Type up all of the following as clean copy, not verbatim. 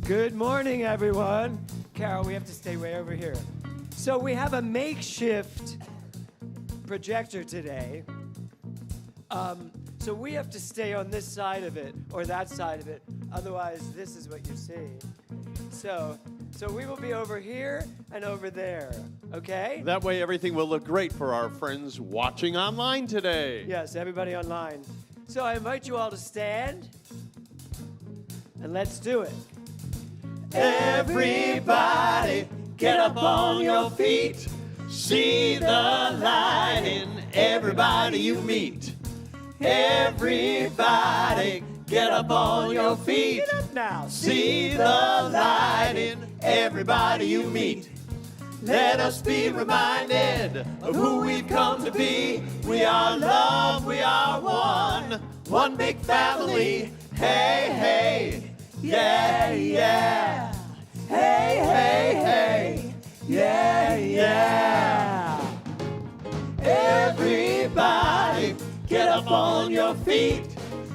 Good morning, everyone. Carol, we have to stay way over here. So we have a makeshift projector today. So we have to stay on this side of it or that side of it. Otherwise, this is what you see. So we will be over here and over there, okay? That way everything will look great for our friends watching online today. Yes, everybody online. So I invite you all to stand, and let's do it. Everybody, get up on your feet. See the light in everybody you meet. Everybody, get up on your feet. Get up now. See the light in everybody you meet. Let us be reminded of who we've come to be. We are love, we are one big family. Hey, hey, yeah, yeah. Hey, hey, hey, yeah, yeah. Everybody, get up on your feet.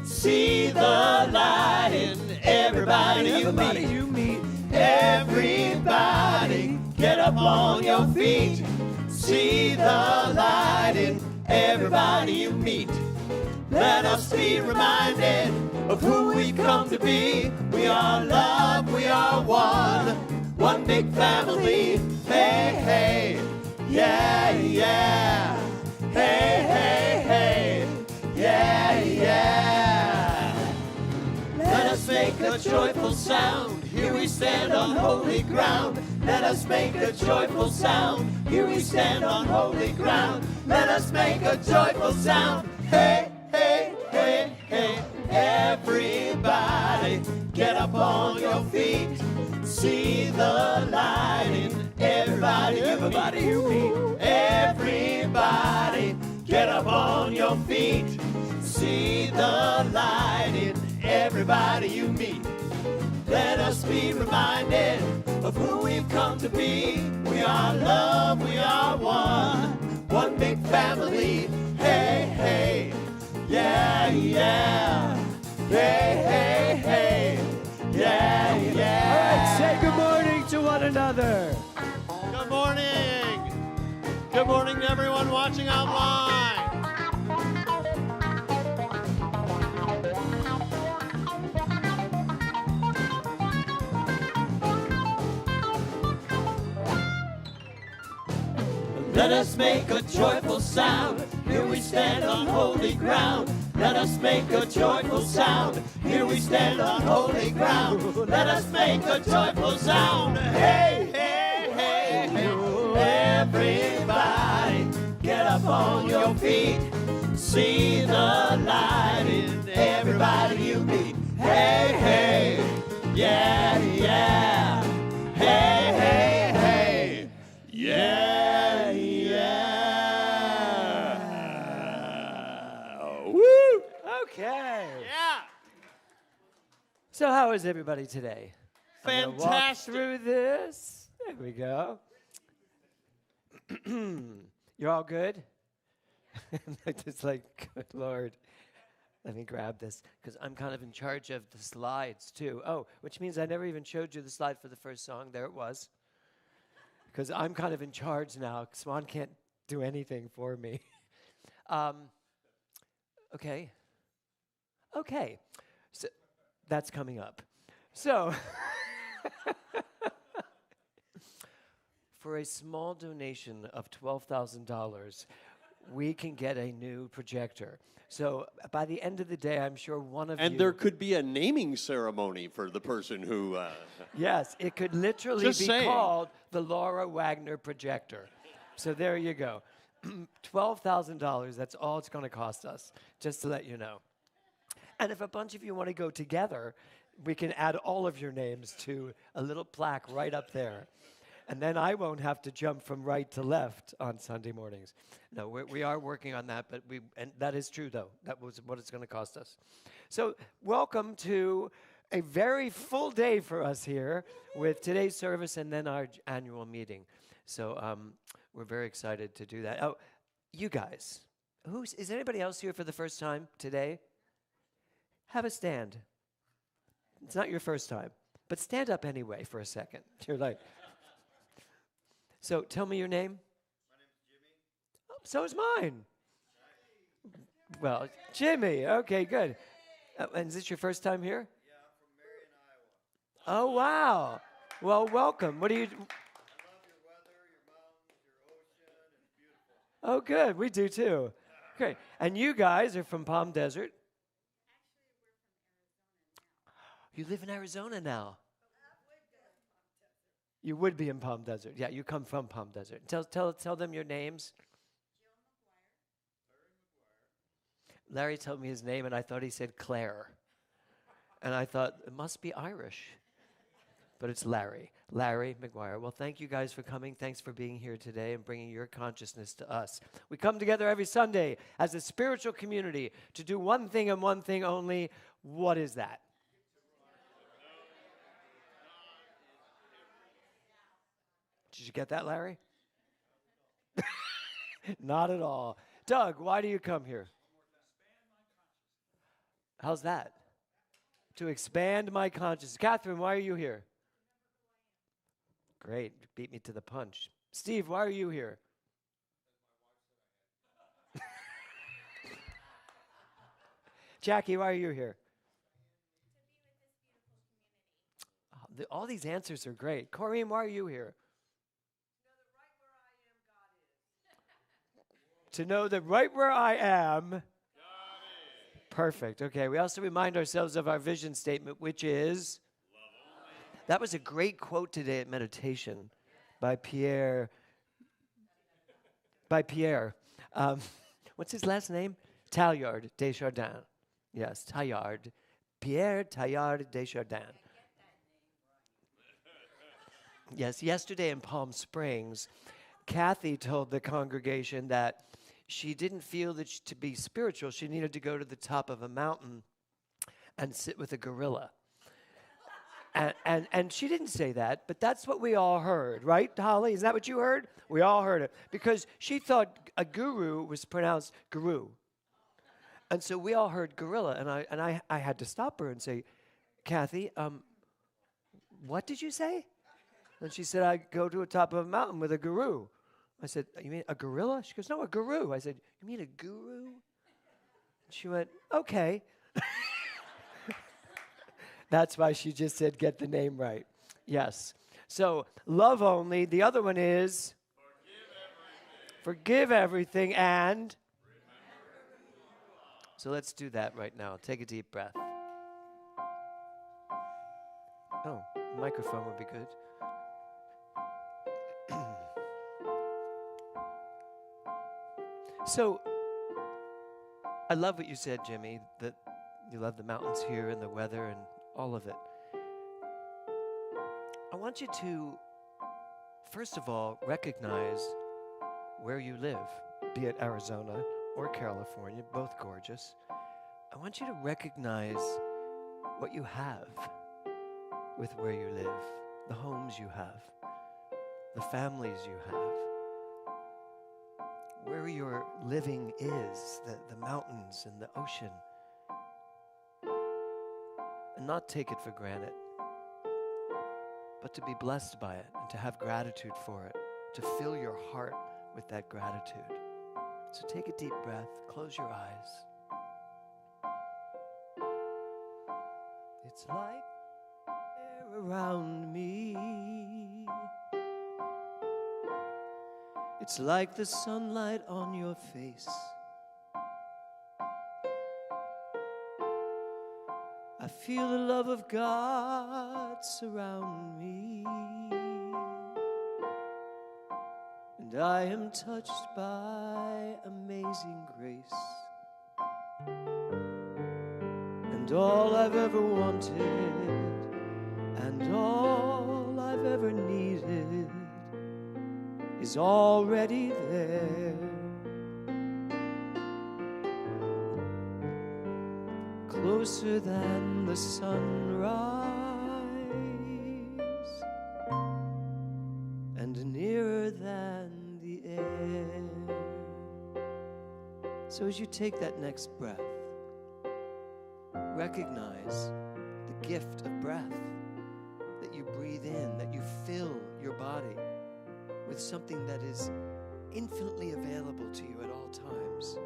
See the light in everybody you meet. Everybody, get up on your feet. See the light in everybody you meet. Let us be reminded of who we've come to be. We are love, we are one big family. Hey, hey, yeah, yeah. Hey, hey, hey, yeah, yeah. Let us make a joyful sound. Here we stand on holy ground. Let us make a joyful sound. Here we stand on holy ground. Let us make a joyful sound. Hey, hey, hey, hey. Everybody, get up on your feet. See the light in everybody you meet. Everybody, get up on your feet. See the light in everybody you meet. Let us be reminded of who we've come to be. We are love, we are one big family. Hey, hey, yeah, yeah. Hey, hey, hey, yeah, yeah. All right, say good morning to one another. Good morning. Good morning to everyone watching online. Let us make a joyful sound. Here we stand on holy ground. Let us make a joyful sound. Here we stand on holy ground. Let us make a joyful sound. Hey, hey, hey, hey. Everybody, get up on your feet. See the light in everybody you meet. Hey, hey, yeah, yeah. Hey, hey, hey, yeah. Okay. Yeah. So how is everybody today? I'm gonna walk Fantastic. through this. There we go. You're all good? Just like, good Lord. Let me grab this, because I'm kind of in charge of the slides, too. Oh, which means I never even showed you the slide for the first song. There it was. Because I'm kind of in charge now. Swan can't do anything for me. Okay. Okay. So that's coming up. So for a small donation of $12,000, we can get a new projector. So by the end of the day, I'm sure one of you... And there could be a naming ceremony for the person who... Yes, it could literally be called the Laura Wagner projector. So there you go. $12,000, that's all it's going to cost us, just to let you know. And if a bunch of you want to go together, we can add all of your names to a little plaque right up there. And then I won't have to jump from right to left on Sunday mornings. No, we are working on that, but and that is true, though. That was what it's going to cost us. So welcome to a very full day for us here with today's service and then our annual meeting. So we're very excited to do that. Oh, you guys, is anybody else here for the first time today? Have a stand. It's not your first time, But stand up anyway for a second. You're like, so tell me your name. My name is Jimmy. Oh, so is mine. Well, Jimmy. Okay, good. And is this your first time here? Yeah, I'm from Marion, Iowa. Oh, wow. Well, welcome. What do you... I love your weather, your mountains, your ocean. It's beautiful. Oh, good. We do too. Great. And you guys are from Palm Desert? Actually, we're from Arizona now. You live in Arizona now. You would be in Palm Desert. Yeah, you come from Palm Desert. Tell them your names. Larry told me his name, and I thought he said Claire. And I thought, it must be Irish. But it's Larry. Larry McGuire. Well, thank you guys for coming. Thanks for being here today and bringing your consciousness to us. We come together every Sunday as a spiritual community to do one thing and one thing only. What is that? Did you get that, Larry? Not at all. Doug, why do you come here? How's that? To expand my consciousness. Catherine, why are you here? Great. Beat me to the punch. Steve, why are you here? Jackie, why are you here? All these answers are great. Corrine, why are you here? To know that right where I am. Perfect. Okay. We also remind ourselves of our vision statement, which is. That was a great quote today at meditation by Pierre. What's his last name? Teilhard de Chardin. Yes, Teilhard. Pierre Teilhard de Chardin. Yes, yesterday in Palm Springs, Kathy told the congregation that she didn't feel that to be spiritual, she needed to go to the top of a mountain and sit with a gorilla. And she didn't say that, but that's what we all heard, right, Holly? Is that what you heard? We all heard it. Because she thought a guru was pronounced guru. And so we all heard gorilla, and I had to stop her and say, Kathy, what did you say? And she said, I go to the top of a mountain with a guru. I said, you mean a gorilla? She goes, no, a guru. I said, you mean a guru? And she went, okay. That's why she just said, get the name right. Yes. So, love only. The other one is forgive everything and. So let's do that right now. Take a deep breath. Oh, microphone would be good. So, I love what you said, Jimmy, that you love the mountains here and the weather and all of it. I want you to, first of all, recognize where you live, be it Arizona or California, both gorgeous. I want you to recognize what you have with where you live, the homes you have, the families you have. Where your living is, the mountains and the ocean. And not take it for granted, but to be blessed by it and to have gratitude for it, to fill your heart with that gratitude. So take a deep breath, close your eyes. It's like air around me. It's like the sunlight on your face. I feel the love of God surround me, and I am touched by amazing grace. And all I've ever wanted, and all I've ever needed is already there. Closer than the sunrise and nearer than the air. So as you take that next breath, recognize the gift of breath. breathe in, that you fill your body with something that is infinitely available to you at all times.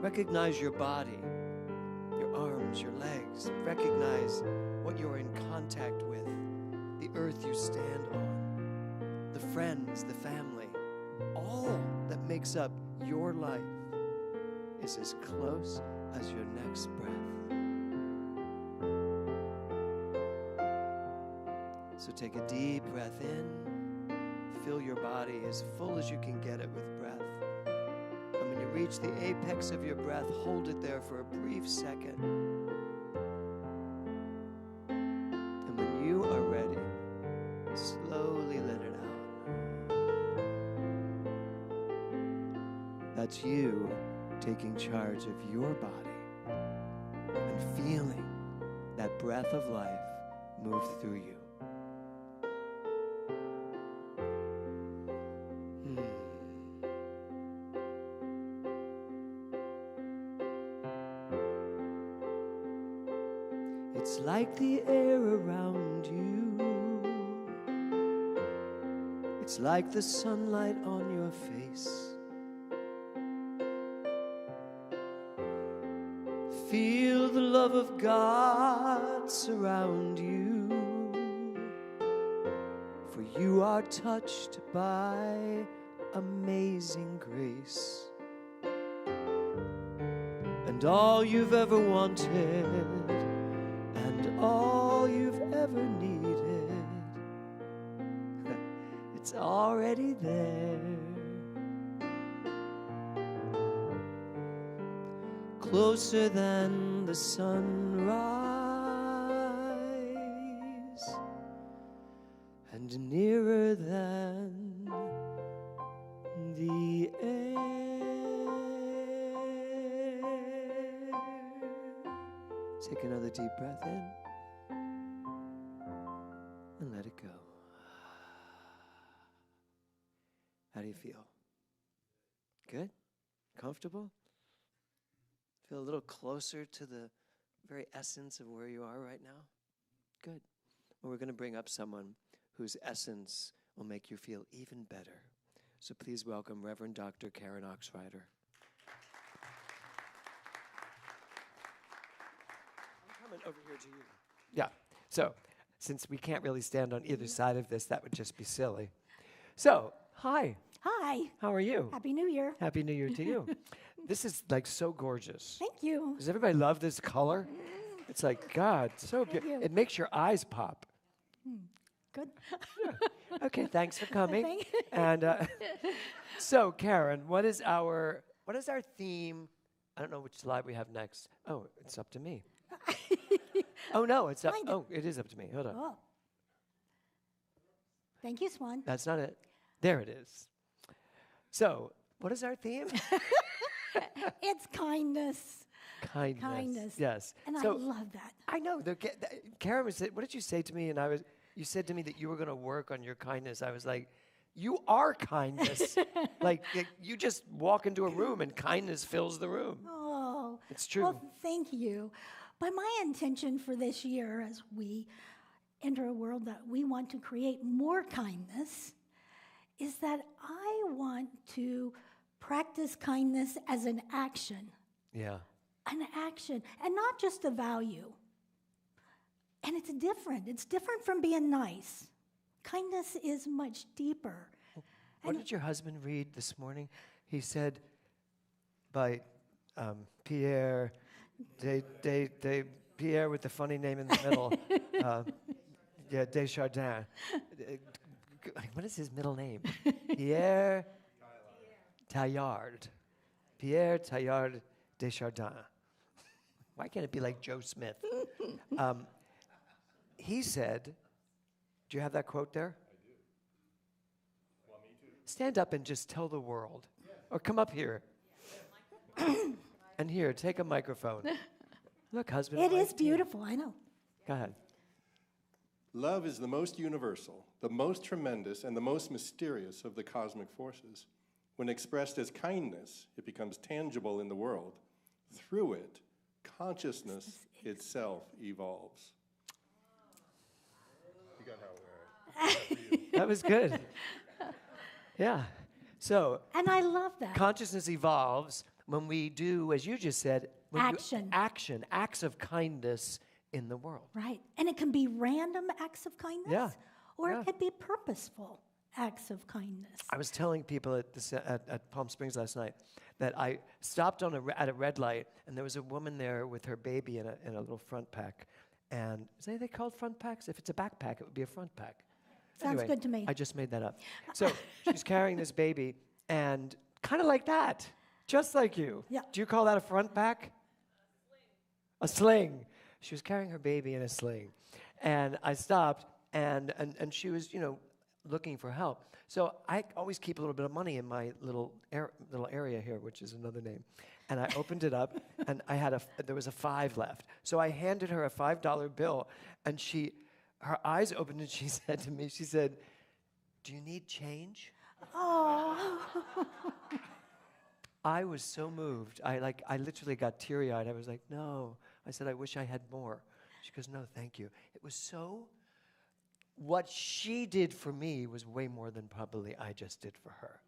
Recognize your body, your arms, your legs. Recognize what you're in contact with, the earth you stand on, the friends, the family. All that makes up your life is as close as your next breath. So take a deep breath in. Fill your body as full as you can get it with breath. And when you reach the apex of your breath, hold it there for a brief second. And when you are ready, slowly let it out. That's you taking charge of your body and feeling that breath of life move through you. It's like the air around you. It's like the sunlight on your face. Feel the love of God surround you, for you are touched by amazing grace. And all you've ever wanted and all you've ever needed, it's already there. Closer than the sunrise and nearer than the air. Take another deep breath in and let it go. How do you feel? Good? Comfortable? Feel a little closer to the very essence of where you are right now? Good. Well, we're going to bring up someone whose essence will make you feel even better. So please welcome Reverend Dr. Karen Oxrider. I'm coming over here to you. Yeah. So since we can't really stand on either side of this, that would just be silly. So, hi. Hi. How are you? Happy New Year. Happy New Year to you. This is like so gorgeous. Thank you. Does everybody love this color? It's like, God, so good. you. It makes your eyes pop. Good. Okay, thanks for coming. Thank- And so, Karen, what is our theme? I don't know which slide we have next. Oh, it's up to me. Oh no, it's up. Kinda. Oh, it is up to me. Hold on. Oh. Thank you, Swan. That's not it. There it is. So, what is our theme? It's kindness. Kindness. Kindness. Yes. And So, I love that. I know. Karen was. What did you say to me? And you said to me that you were going to work on your kindness. I was like, you are kindness. Like you just walk into a room and kindness fills the room. Oh. It's true. Well, thank you. But my intention for this year, as we enter a world that we want to create more kindness, is that I want to practice kindness as an action. Yeah. An action, and not just a value. And it's different. It's different from being nice. Kindness is much deeper. What did your husband read this morning? He said, by Pierre, Pierre with the funny name in the middle. Desjardins. What is his middle name? Pierre Taillard. Pierre Taillard Desjardins. Why can't it be like Joe Smith? He said, do you have that quote there? I do. Want me to? Stand up and just tell the world. Yeah. Or come up here. And here, take a microphone. Look, husband. It is beautiful, I know. Go ahead. Love is the most universal, the most tremendous, and the most mysterious of the cosmic forces. When expressed as kindness, it becomes tangible in the world. Through it, consciousness itself evolves. That was good. Yeah. So And I love that. consciousness evolves when we do, as you just said, acts of kindness in the world. Right. And it can be random acts of kindness. Yeah. Or Yeah. it could be purposeful acts of kindness. I was telling people at Palm Springs last night that I stopped at a red light, and there was a woman there with her baby in a little front pack. And is anything called front packs? If it's a backpack, it would be a front pack. Sounds Anyway, good to me. I just made that up. So she's carrying this baby, and kind of like that, just like you. Yeah. Do you call that a front pack? A sling. She was carrying her baby in a sling. And I stopped, and she was, looking for help. So I always keep a little bit of money in my little area here, which is another name. And I opened it up, and there was a 5 left. So I handed her a $5 bill, and her eyes opened, and she said to me, "Do you need change?" Oh. I was so moved. I literally got teary-eyed. I was like, "No." I said, "I wish I had more." She goes, "No, thank you." It was so. What she did for me was way more than probably I just did for her.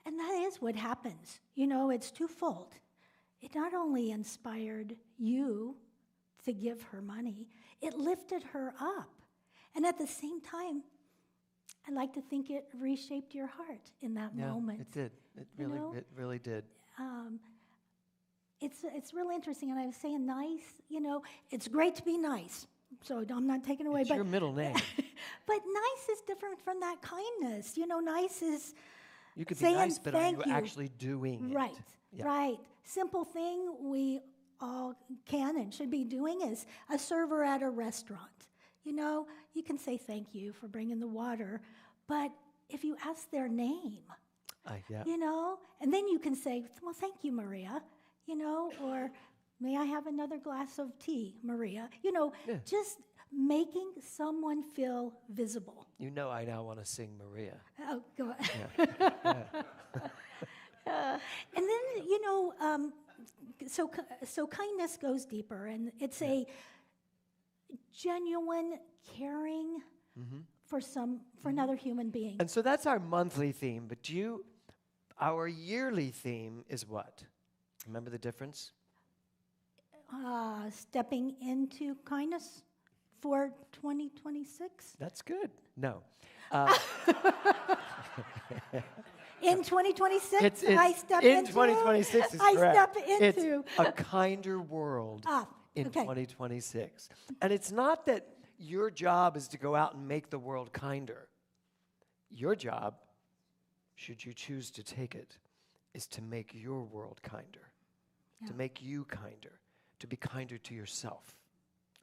And that is what happens. It's twofold. It not only inspired you to give her money, it lifted her up. And at the same time, I like to think it reshaped your heart in that moment. It did. It really did. It's really interesting. And I was saying nice, it's great to be nice. So I'm not taking away. It's your middle name. But nice is different from that kindness. Nice is You could be saying nice, but are thank you you. actually doing Right, it? Yeah. right. Simple thing we all can and should be doing is a server at a restaurant. You can say thank you for bringing the water, but if you ask their name, Yeah. and then you can say, well, thank you, Maria, or may I have another glass of tea, Maria? Just making someone feel visible. I now want to sing Maria. Oh, go ahead. And then, so kindness goes deeper, and it's a genuine caring for another human being. And so that's our monthly theme, but our yearly theme is what? Remember the difference? Stepping into kindness for 2026. That's good. No. In 2026, I step in into. 2026 is I correct. step into. It's a kinder world in okay. 2026. And it's not that your job is to go out and make the world kinder. Your job, should you choose to take it, is to make your world kinder, to make you kinder, to be kinder to yourself,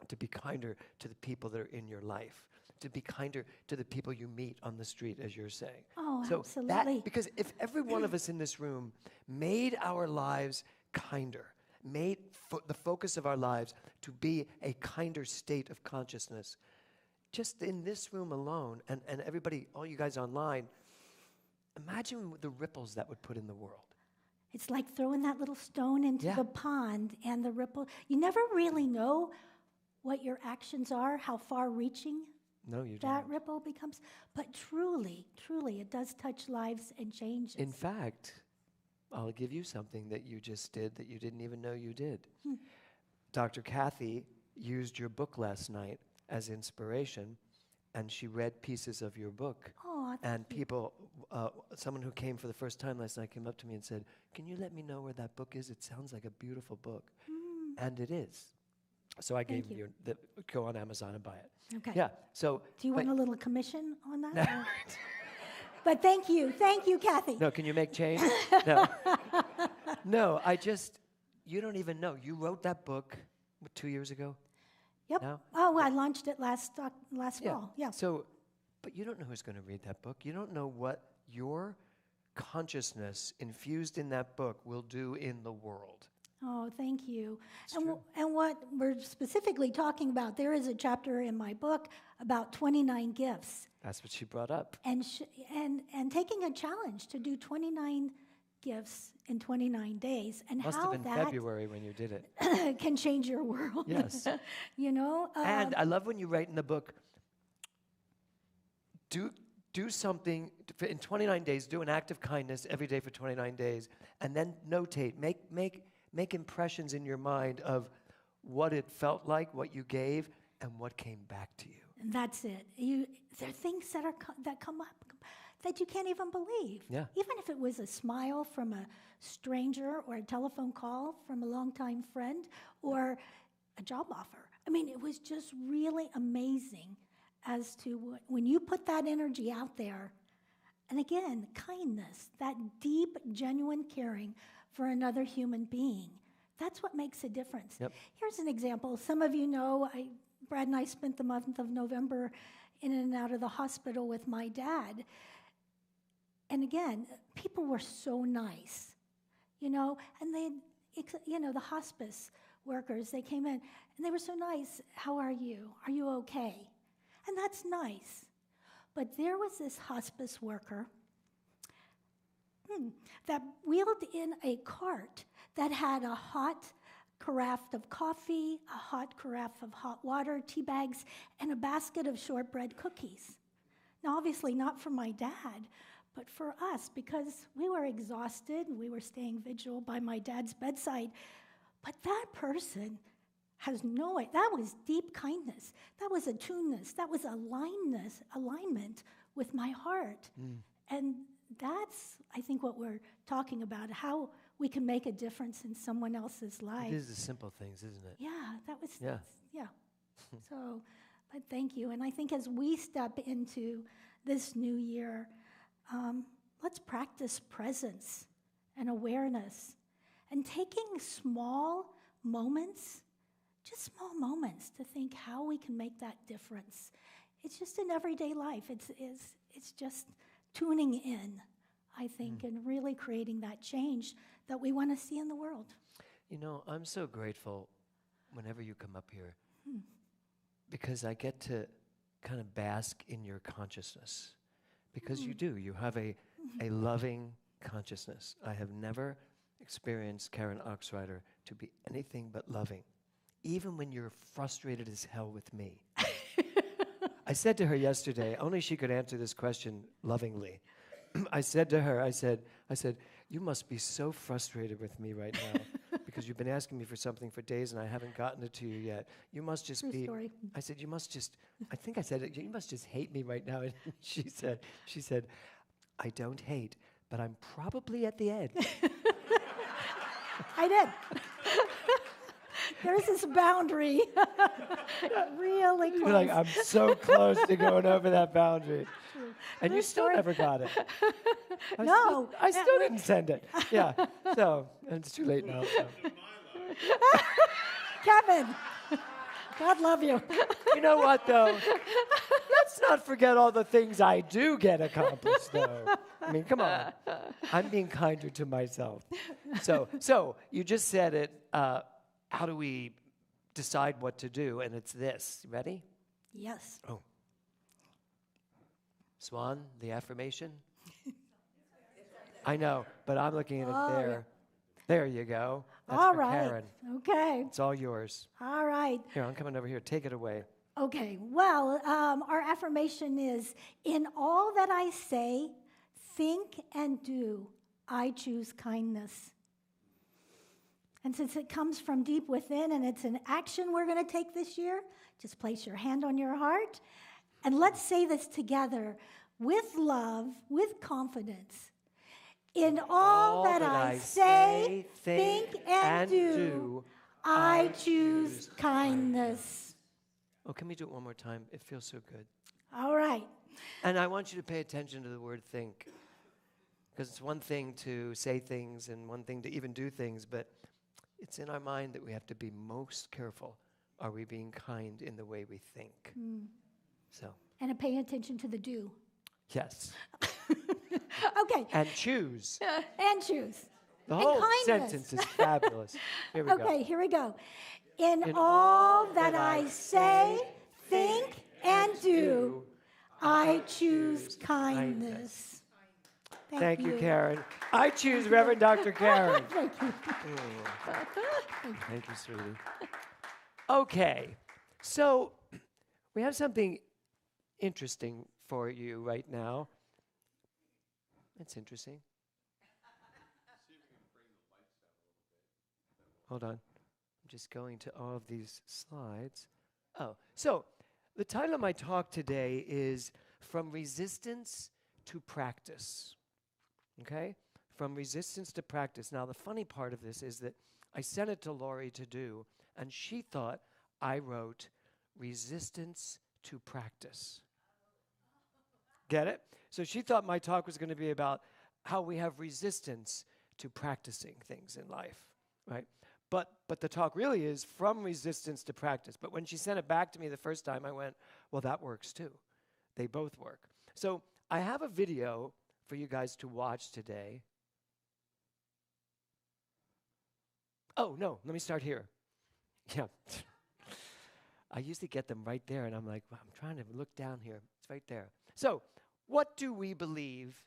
to be kinder to the people that are in your life, to be kinder to the people you meet on the street, as you're saying. Oh, so absolutely. Because if every one of us in this room made our lives kinder, made the focus of our lives to be a kinder state of consciousness, just in this room alone, and everybody, all you guys online, imagine the ripples that would put in the world. It's like throwing that little stone into Yeah. the pond and the ripple. You never really know what your actions are, how far-reaching No, you that don't. ripple becomes. But truly, it does touch lives and change. In fact, I'll give you something that you just did that you didn't even know you did. Dr. Kathy used your book last night as inspiration, and she read pieces of your book. Oh, And people, someone who came for the first time last night came up to me and said, "Can you let me know where that book is? It sounds like a beautiful book." And it is. So I gave you go on Amazon and buy it. Okay. Yeah. So Do you but- want a little commission on that? Or- But thank you, Kathy. No, can you make change? No. No, you don't even know. You wrote that book 2 years ago? Yep. No? Oh, I launched it last fall. Yeah. So, but you don't know who's going to read that book. You don't know what your consciousness infused in that book will do in the world. Oh, thank you. It's And, true. and what we're specifically talking about, there is a chapter in my book about 29 gifts, That's what she brought up. and and taking a challenge to do 29 gifts in 29 days, and Must how have been that February when you did it. can change your world. Yes. You know. And I love when you write in the book, do something in 29 days. Do an act of kindness every day for 29 days, and then notate. Make impressions in your mind of what it felt like, what you gave, and what came back to you. And that's it. There are things that come up that you can't even believe. Yeah. Even if it was a smile from a stranger or a telephone call from a longtime friend or a job offer. I mean, it was just really amazing as to when you put that energy out there. And again, kindness, that deep, genuine caring for another human being. That's what makes a difference. Yep. Here's an example. Some of you know, Brad and I spent the month of November in and out of the hospital with my dad. And again, people were so nice, and the hospice workers, they came in and they were so nice. How are you? Are you okay? And that's nice. But there was this hospice worker that wheeled in a cart that had a hot carafe of coffee, a hot carafe of hot water, tea bags, and a basket of shortbread cookies. Now, obviously not for my dad, but for us, because we were exhausted and we were staying vigil by my dad's bedside. But that person has no idea. That was deep kindness. That was attuneness. That was alignment with my heart. And that's, I think, what we're talking about, how we can make a difference in someone else's life. It is the simple things, isn't it? Yeah, that was, Yeah. yeah. So, but thank you. And I think as we step into this new year, let's practice presence and awareness and taking small moments, just small moments, to think how we can make that difference. It's just in everyday life. It's just tuning in, I think, and really creating that change that we want to see in the world. I'm so grateful whenever you come up here because I get to kind of bask in your consciousness. Because you do. You have a loving consciousness. I have never experienced Karen Oxrider to be anything but loving, even when you're frustrated as hell with me. I said to her yesterday, only she could answer this question lovingly. I said to her, I said, you must be so frustrated with me right now because you've been asking me for something for days and I haven't gotten it to you yet. You must just True be, story. I said, you must just, I think I said, you must just hate me right now. And she said, I don't hate, but I'm probably at the edge. I did. There's this boundary. Really close. You're like, I'm so close to going over that boundary. True. And you still never got it. No. I still didn't send it. Yeah. So, and it's too late now. So. Kevin, God love you. You know what, though? Let's not forget all the things I do get accomplished, though. I mean, come on. I'm being kinder to myself. So you just said it. How do we decide what to do? And it's this. Ready? Yes. Oh. Swan, the affirmation? I know, but I'm looking at it there. Yeah. There you go. That's all for right. Karen. Okay. It's all yours. All right. Here, I'm coming over here. Take it away. Okay. Well, our affirmation is, in all that I say, think, and do, I choose kindness. And since it comes from deep within and it's an action we're going to take this year, just place your hand on your heart and let's say this together with love, with confidence. In all that I say, think, and do, I choose kindness. Oh, can we do it one more time? It feels so good. All right. And I want you to pay attention to the word think. Because it's one thing to say things and one thing to even do things, but it's in our mind that we have to be most careful. Are we being kind in the way we think? So. And to pay attention to the do. Yes. Okay. And choose. And choose. The and whole kindness. sentence is fabulous. Here we go. Okay, here we go. In all that I say, think, and do, I choose kindness. Thank you, Karen. I choose Reverend Dr. Karen. Thank you. Thank you, sweetie. Okay, so we have something interesting for you right now. That's interesting. Hold on. I'm just going to all of these slides. Oh, so the title of my talk today is From Resistance to Practice. Okay? From resistance to practice. Now, the funny part of this is that I sent it to Lori to do, and she thought I wrote resistance to practice. Get it? So she thought my talk was going to be about how we have resistance to practicing things in life, right? But the talk really is from resistance to practice. But when she sent it back to me the first time, I went, well, that works too. They both work. So I have a video for you guys to watch today. Oh, no, let me start here. Yeah. I usually get them right there, and I'm like, well, I'm trying to look down here. It's right there. So what do we believe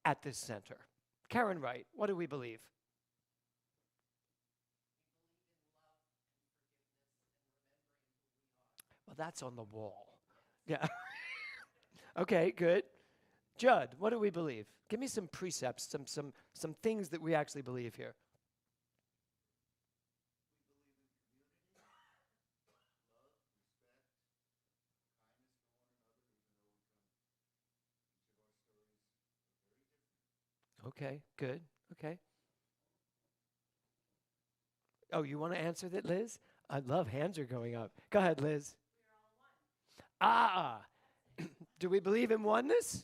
at this center? Karen Wright, what do we believe? Well, that's on the wall. Yeah. Okay, good. Judd, what do we believe? Give me some precepts, some things that we actually believe here. Okay, good. Okay. Oh, you want to answer that, Liz? I love hands are going up. Go ahead, Liz. Do we believe in oneness?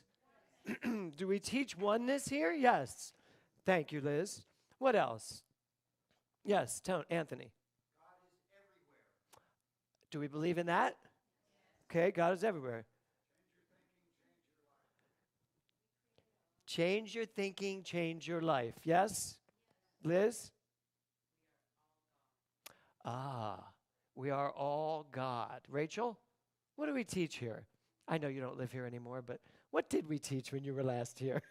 Do we teach oneness here? Yes. Thank you, Liz. What else? Yes, Anthony. God is everywhere. Do we believe in that? Okay, God is everywhere. Change your thinking, change your life. Yes? Liz? We are all God. Rachel, what do we teach here? I know you don't live here anymore, but what did we teach when you were last here?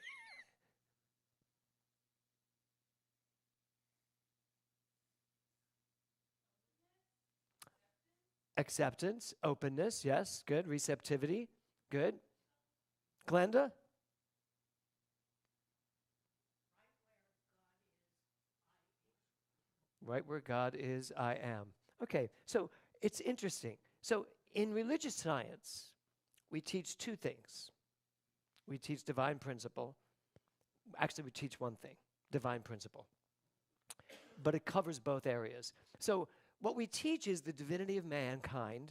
Acceptance, openness, yes, good. Receptivity, good. Glenda? Right where God is, I am. Okay, so it's interesting. So in religious science, we teach two things. We teach divine principle. Actually, we teach one thing, divine principle. But it covers both areas. So what we teach is the divinity of mankind,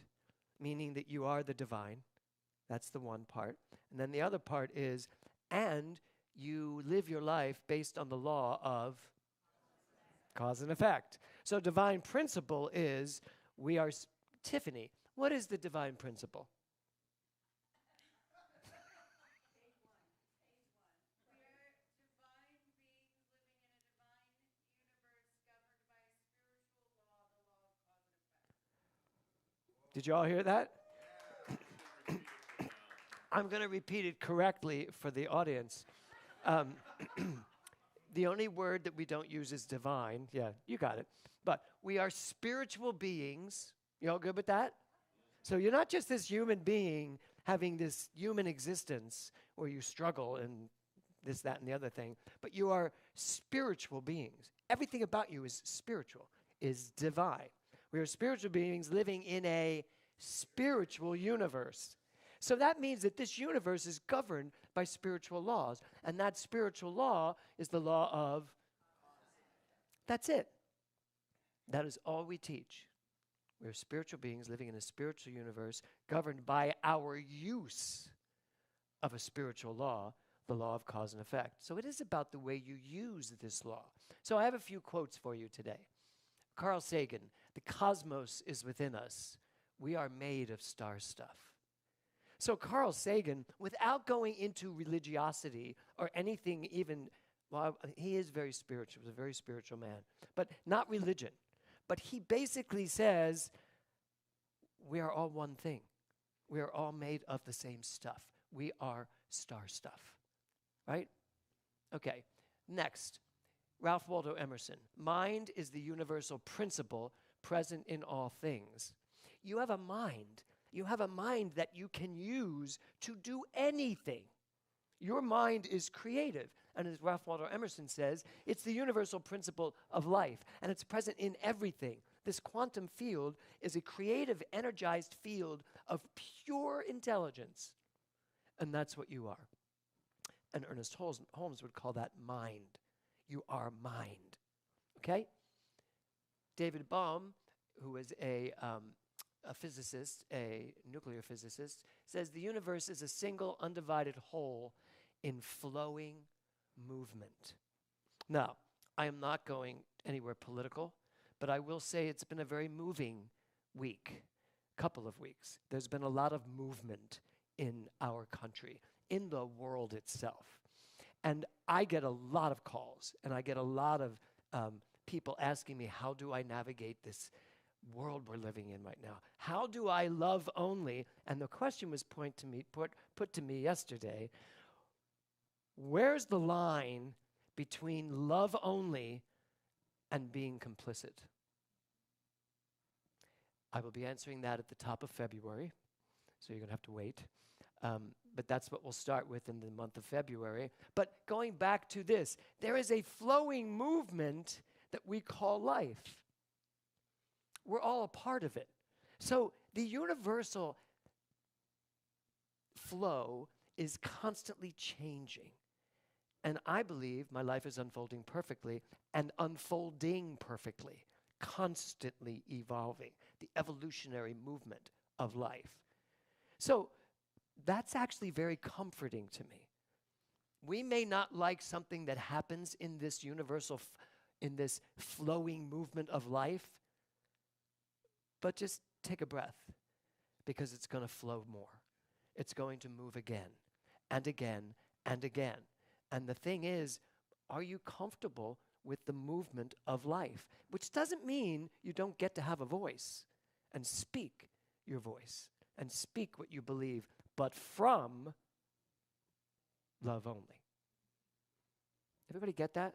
meaning that you are the divine. That's the one part. And then the other part is, and you live your life based on the law of cause and effect. So divine principle is, we are, Tiffany, what is the divine principle? Did you all hear that? I'm going to repeat it correctly for the audience. The only word that we don't use is divine. Yeah, you got it. But we are spiritual beings. You all good with that? So you're not just this human being having this human existence where you struggle and this, that, and the other thing, but you are spiritual beings. Everything about you is spiritual, is divine. We are spiritual beings living in a spiritual universe. So that means that this universe is governed by spiritual laws. And that spiritual law is the law of, that's it. That is all we teach. We're spiritual beings living in a spiritual universe governed by our use of a spiritual law, the law of cause and effect. So it is about the way you use this law. So I have a few quotes for you today. Carl Sagan, the cosmos is within us. We are made of star stuff. So Carl Sagan, without going into religiosity or anything even, well, he is very spiritual, was a very spiritual man, but not religion. But he basically says, we are all one thing. We are all made of the same stuff. We are star stuff, right? Okay, next, Ralph Waldo Emerson. Mind is the universal principle present in all things. You have a mind. You have a mind that you can use to do anything. Your mind is creative. And as Ralph Waldo Emerson says, it's the universal principle of life, and it's present in everything. This quantum field is a creative, energized field of pure intelligence. And that's what you are. And Ernest Holmes would call that mind. You are mind. Okay? David Bohm, who is a physicist, a nuclear physicist, says the universe is a single undivided whole in flowing movement. Now, I am not going anywhere political, but I will say it's been a very moving week, couple of weeks. There's been a lot of movement in our country, in the world itself. And I get a lot of calls, and I get a lot of people asking me, how do I navigate this world we're living in right now? How do I love only? And the question was put to me yesterday, where's the line between love only and being complicit? I will be answering that at the top of February, so you're going to have to wait. But that's what we'll start with in the month of February. But going back to this, there is a flowing movement that we call life. We're all a part of it. So the universal flow is constantly changing. And I believe my life is unfolding perfectly and unfolding perfectly, constantly evolving, the evolutionary movement of life. So that's actually very comforting to me. We may not like something that happens in this universal, in this flowing movement of life, but just take a breath, because it's going to flow more. It's going to move again and again and again. And the thing is, are you comfortable with the movement of life? Which doesn't mean you don't get to have a voice and speak your voice and speak what you believe, but from love only. Everybody get that?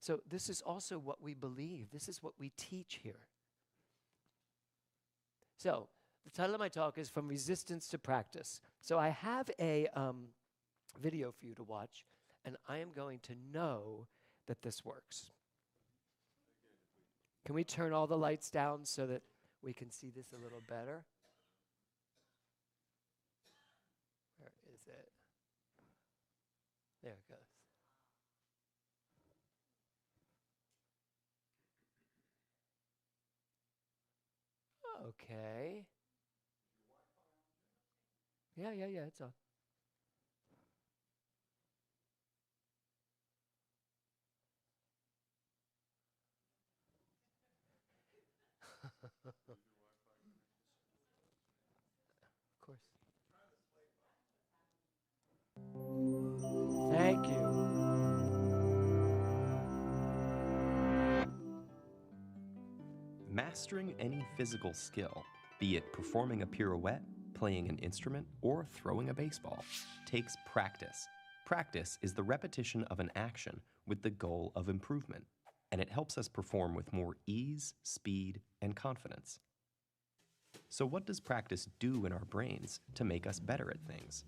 So this is also what we believe. This is what we teach here. So the title of my talk is From Resistance to Practice. So I have a video for you to watch, and I am going to know that this works. Can we turn all the lights down so that we can see this a little better? Where is it? There it goes. Okay. Yeah, it's on. Of course. Thank you. Mastering any physical skill, be it performing a pirouette, playing an instrument, or throwing a baseball, takes practice. Practice is the repetition of an action with the goal of improvement, and it helps us perform with more ease, speed, and confidence. So what does practice do in our brains to make us better at things?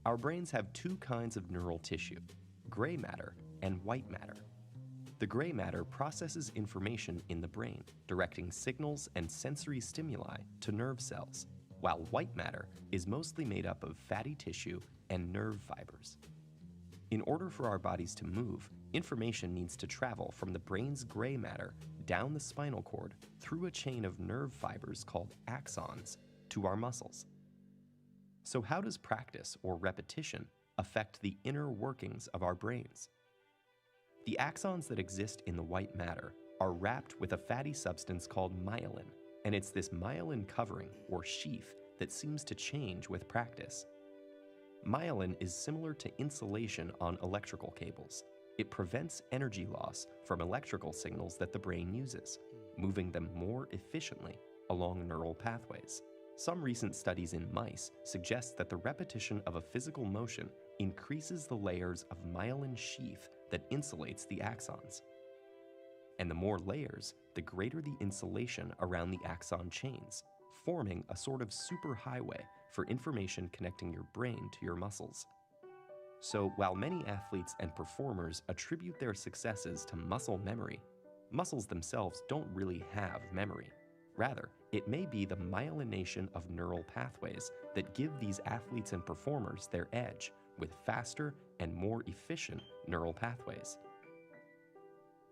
Our brains have two kinds of neural tissue, gray matter and white matter. The gray matter processes information in the brain, directing signals and sensory stimuli to nerve cells, while white matter is mostly made up of fatty tissue and nerve fibers. In order for our bodies to move, information needs to travel from the brain's gray matter down the spinal cord through a chain of nerve fibers called axons to our muscles. So how does practice or repetition affect the inner workings of our brains? The axons that exist in the white matter are wrapped with a fatty substance called myelin, and it's this myelin covering or sheath that seems to change with practice. Myelin is similar to insulation on electrical cables. It prevents energy loss from electrical signals that the brain uses, moving them more efficiently along neural pathways. Some recent studies in mice suggest that the repetition of a physical motion increases the layers of myelin sheath that insulates the axons. And the more layers, the greater the insulation around the axon chains, forming a sort of superhighway for information connecting your brain to your muscles. So while many athletes and performers attribute their successes to muscle memory, muscles themselves don't really have memory. Rather, it may be the myelination of neural pathways that give these athletes and performers their edge with faster and more efficient neural pathways.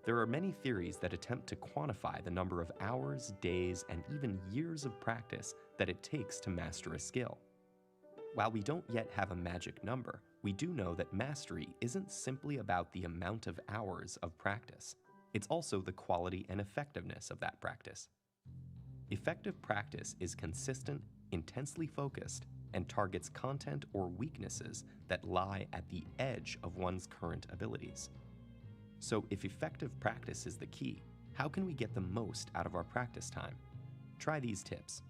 There are many theories that attempt to quantify the number of hours, days, and even years of practice that it takes to master a skill. While we don't yet have a magic number, we do know that mastery isn't simply about the amount of hours of practice. It's also the quality and effectiveness of that practice. Effective practice is consistent, intensely focused, and targets content or weaknesses that lie at the edge of one's current abilities. So if effective practice is the key, how can we get the most out of our practice time? Try these tips.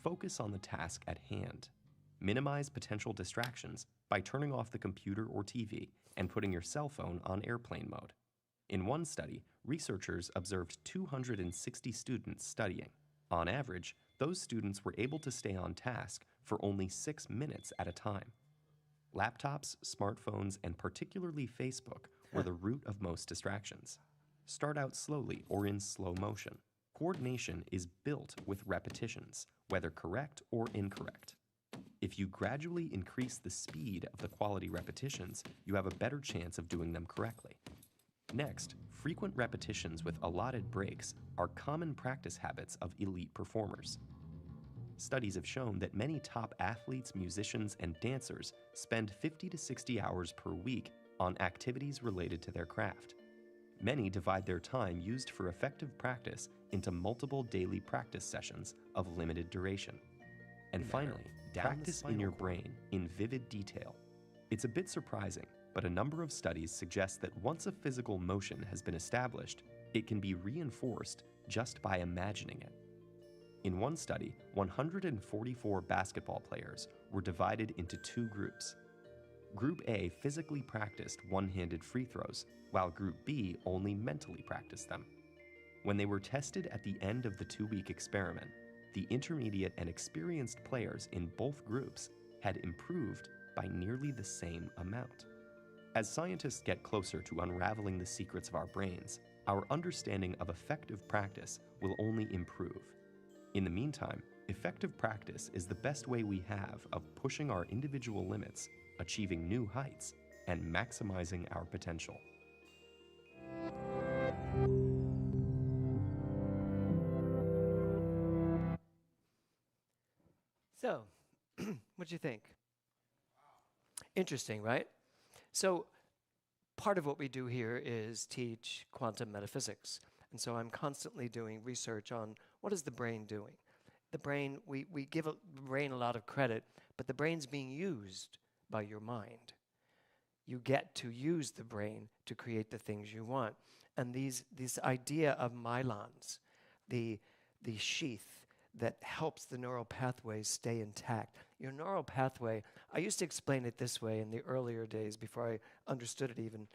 Focus on the task at hand. Minimize potential distractions by turning off the computer or TV and putting your cell phone on airplane mode. In one study, researchers observed 260 students studying. On average, those students were able to stay on task for only 6 minutes at a time. Laptops, smartphones, and particularly Facebook were the root of most distractions. Start out slowly or in slow motion. Coordination is built with repetitions, whether correct or incorrect. If you gradually increase the speed of the quality repetitions, you have a better chance of doing them correctly. Next, frequent repetitions with allotted breaks are common practice habits of elite performers. Studies have shown that many top athletes, musicians, and dancers spend 50 to 60 hours per week on activities related to their craft. Many divide their time used for effective practice into multiple daily practice sessions of limited duration. And finally, practice in your brain in vivid detail. It's a bit surprising, but a number of studies suggest that once a physical motion has been established, it can be reinforced just by imagining it. In one study, 144 basketball players were divided into 2 groups. Group A physically practiced one-handed free throws, while Group B only mentally practiced them. When they were tested at the end of the 2-week experiment, the intermediate and experienced players in both groups had improved by nearly the same amount. As scientists get closer to unraveling the secrets of our brains, our understanding of effective practice will only improve. In the meantime, effective practice is the best way we have of pushing our individual limits, achieving new heights, and maximizing our potential. So, what'd you think? Interesting, right? So, part of what we do here is teach quantum metaphysics. And so I'm constantly doing research on what is the brain doing. The brain, we give the brain a lot of credit, but the brain's being used by your mind. You get to use the brain to create the things you want. And this idea of myelons, the sheath that helps the neural pathways stay intact. Your neural pathway, I used to explain it this way in the earlier days before I understood it even,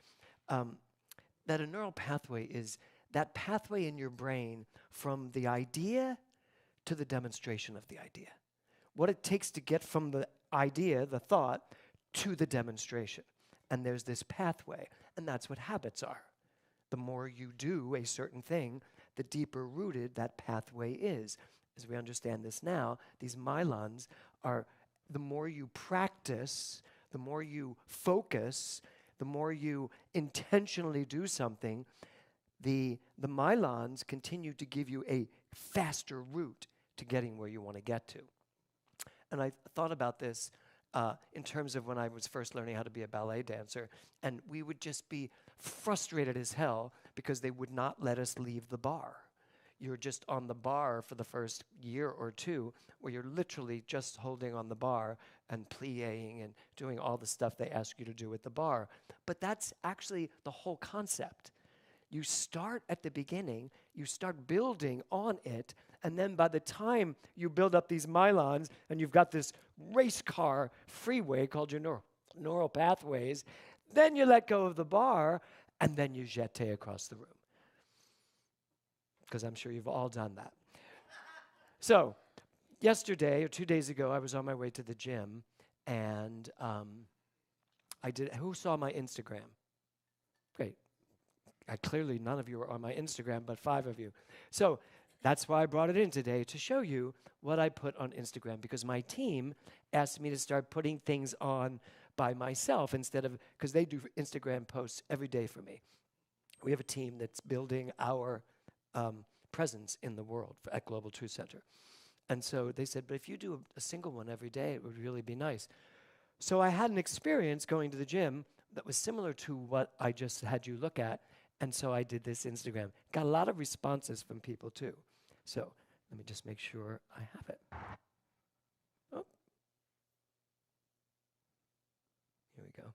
that a neural pathway is that pathway in your brain from the idea to the demonstration of the idea. What it takes to get from the idea, the thought, to the demonstration. And there's this pathway, and that's what habits are. The more you do a certain thing, the deeper rooted that pathway is. As we understand this now, these myelons are, the more you practice, the more you focus, the more you intentionally do something, the myelons continue to give you a faster route to getting where you want to get to. And I thought about this in terms of when I was first learning how to be a ballet dancer, and we would just be frustrated as hell because they would not let us leave the bar. You're just on the bar for the first year or two, where you're literally just holding on the bar and plie-ing and doing all the stuff they ask you to do at the bar. But that's actually the whole concept. You start at the beginning, you start building on it, and then by the time you build up these myelons and you've got this race car freeway called your neural pathways, then you let go of the bar, and then you jeté across the room. Because I'm sure you've all done that. So, yesterday or 2 days ago, I was on my way to the gym, and who saw my Instagram? Great. Clearly, none of you are on my Instagram, but 5 of you. So that's why I brought it in today, to show you what I put on Instagram, because my team asked me to start putting things on by myself instead of, because they do Instagram posts every day for me. We have a team that's building our presence in the world at Global Truth Center. And so they said, but if you do a single one every day, it would really be nice. So I had an experience going to the gym that was similar to what I just had you look at. And so I did this Instagram. Got a lot of responses from people too. So let me just make sure I have it. Oh. Here we go.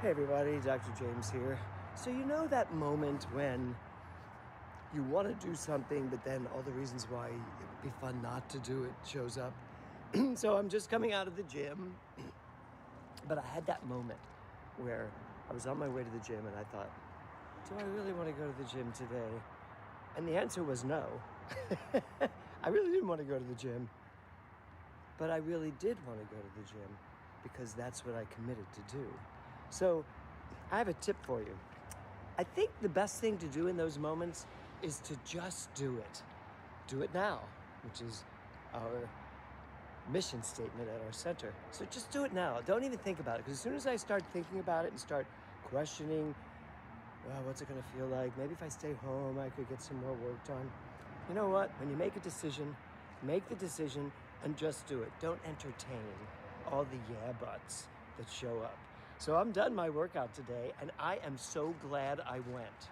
Hey everybody, Dr. James here. So you know that moment when you want to do something, but then all the reasons why it would be fun not to do it shows up? So I'm just coming out of the gym, but I had that moment where I was on my way to the gym and I thought, do I really want to go to the gym today? And the answer was no. I really didn't want to go to the gym, but I really did want to go to the gym because that's what I committed to do. So I have a tip for you. I think the best thing to do in those moments is to just do it. Do it now, which is our mission statement at our center. So just do it now. Don't even think about it, because as soon as I start thinking about it and start questioning, well, what's it going to feel like? Maybe if I stay home, I could get some more work done. You know what? When you make a decision, make the decision and just do it. Don't entertain all the yeah buts that show up. So I'm done my workout today, and I am so glad I went.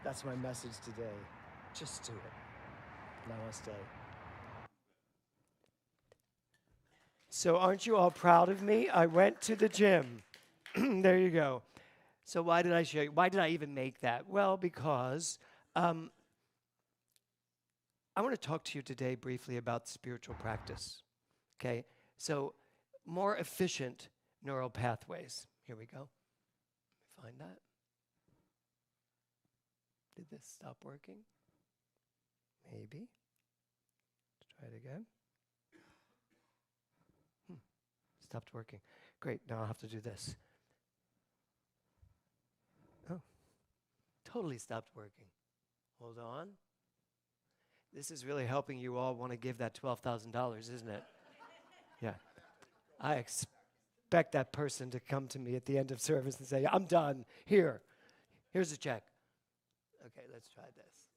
That's my message today. Just do it. Namaste. So aren't you all proud of me? I went to the gym. There you go. So why did I show you? Why did I even make that? Well, because I want to talk to you today briefly about spiritual practice. Okay? So more efficient neural pathways. Here we go. Let me find that. Did this stop working? Maybe. Let's try it again. Stopped working. Great, now I'll have to do this. Oh, totally stopped working. Hold on. This is really helping you all want to give that $12,000, isn't it? Yeah. I expect that person to come to me at the end of service and say, I'm done. Here's a check. Okay, let's try this.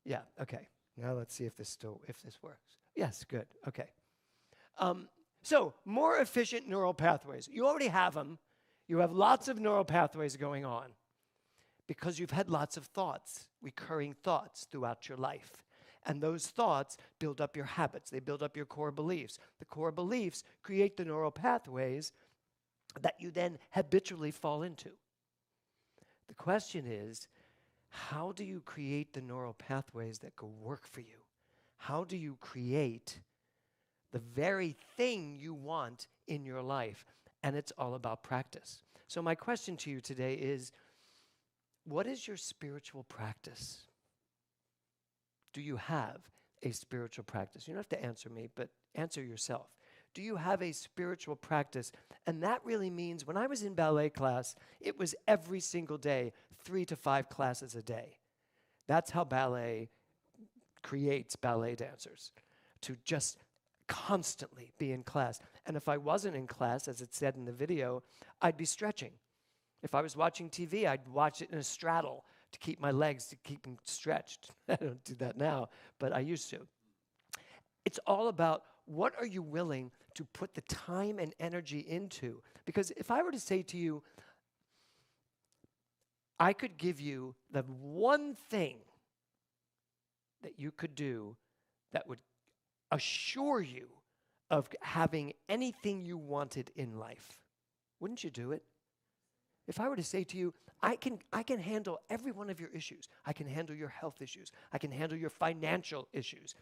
Yeah, okay. Now let's see if this works. Yes, good. Okay. So more efficient neural pathways. You already have them. You have lots of neural pathways going on because you've had lots of thoughts, recurring thoughts throughout your life. And those thoughts build up your habits. They build up your core beliefs. The core beliefs create the neural pathways that you then habitually fall into. The question is, how do you create the neural pathways that go work for you? How do you create the very thing you want in your life? And it's all about practice. So my question to you today is, what is your spiritual practice? Do you have a spiritual practice? You don't have to answer me, but answer yourself. Do you have a spiritual practice? And that really means, when I was in ballet class, it was every single day, 3 to 5 classes a day. That's how ballet creates ballet dancers, to just constantly be in class. And if I wasn't in class, as it said in the video, I'd be stretching. If I was watching TV, I'd watch it in a straddle to keep my legs, to keep them stretched. I don't do that now, but I used to. It's all about, what are you willing to put the time and energy into? Because if I were to say to you, I could give you the one thing that you could do that would assure you of having anything you wanted in life, wouldn't you do it? If I were to say to you, I can handle every one of your issues. I can handle your health issues. I can handle your financial issues.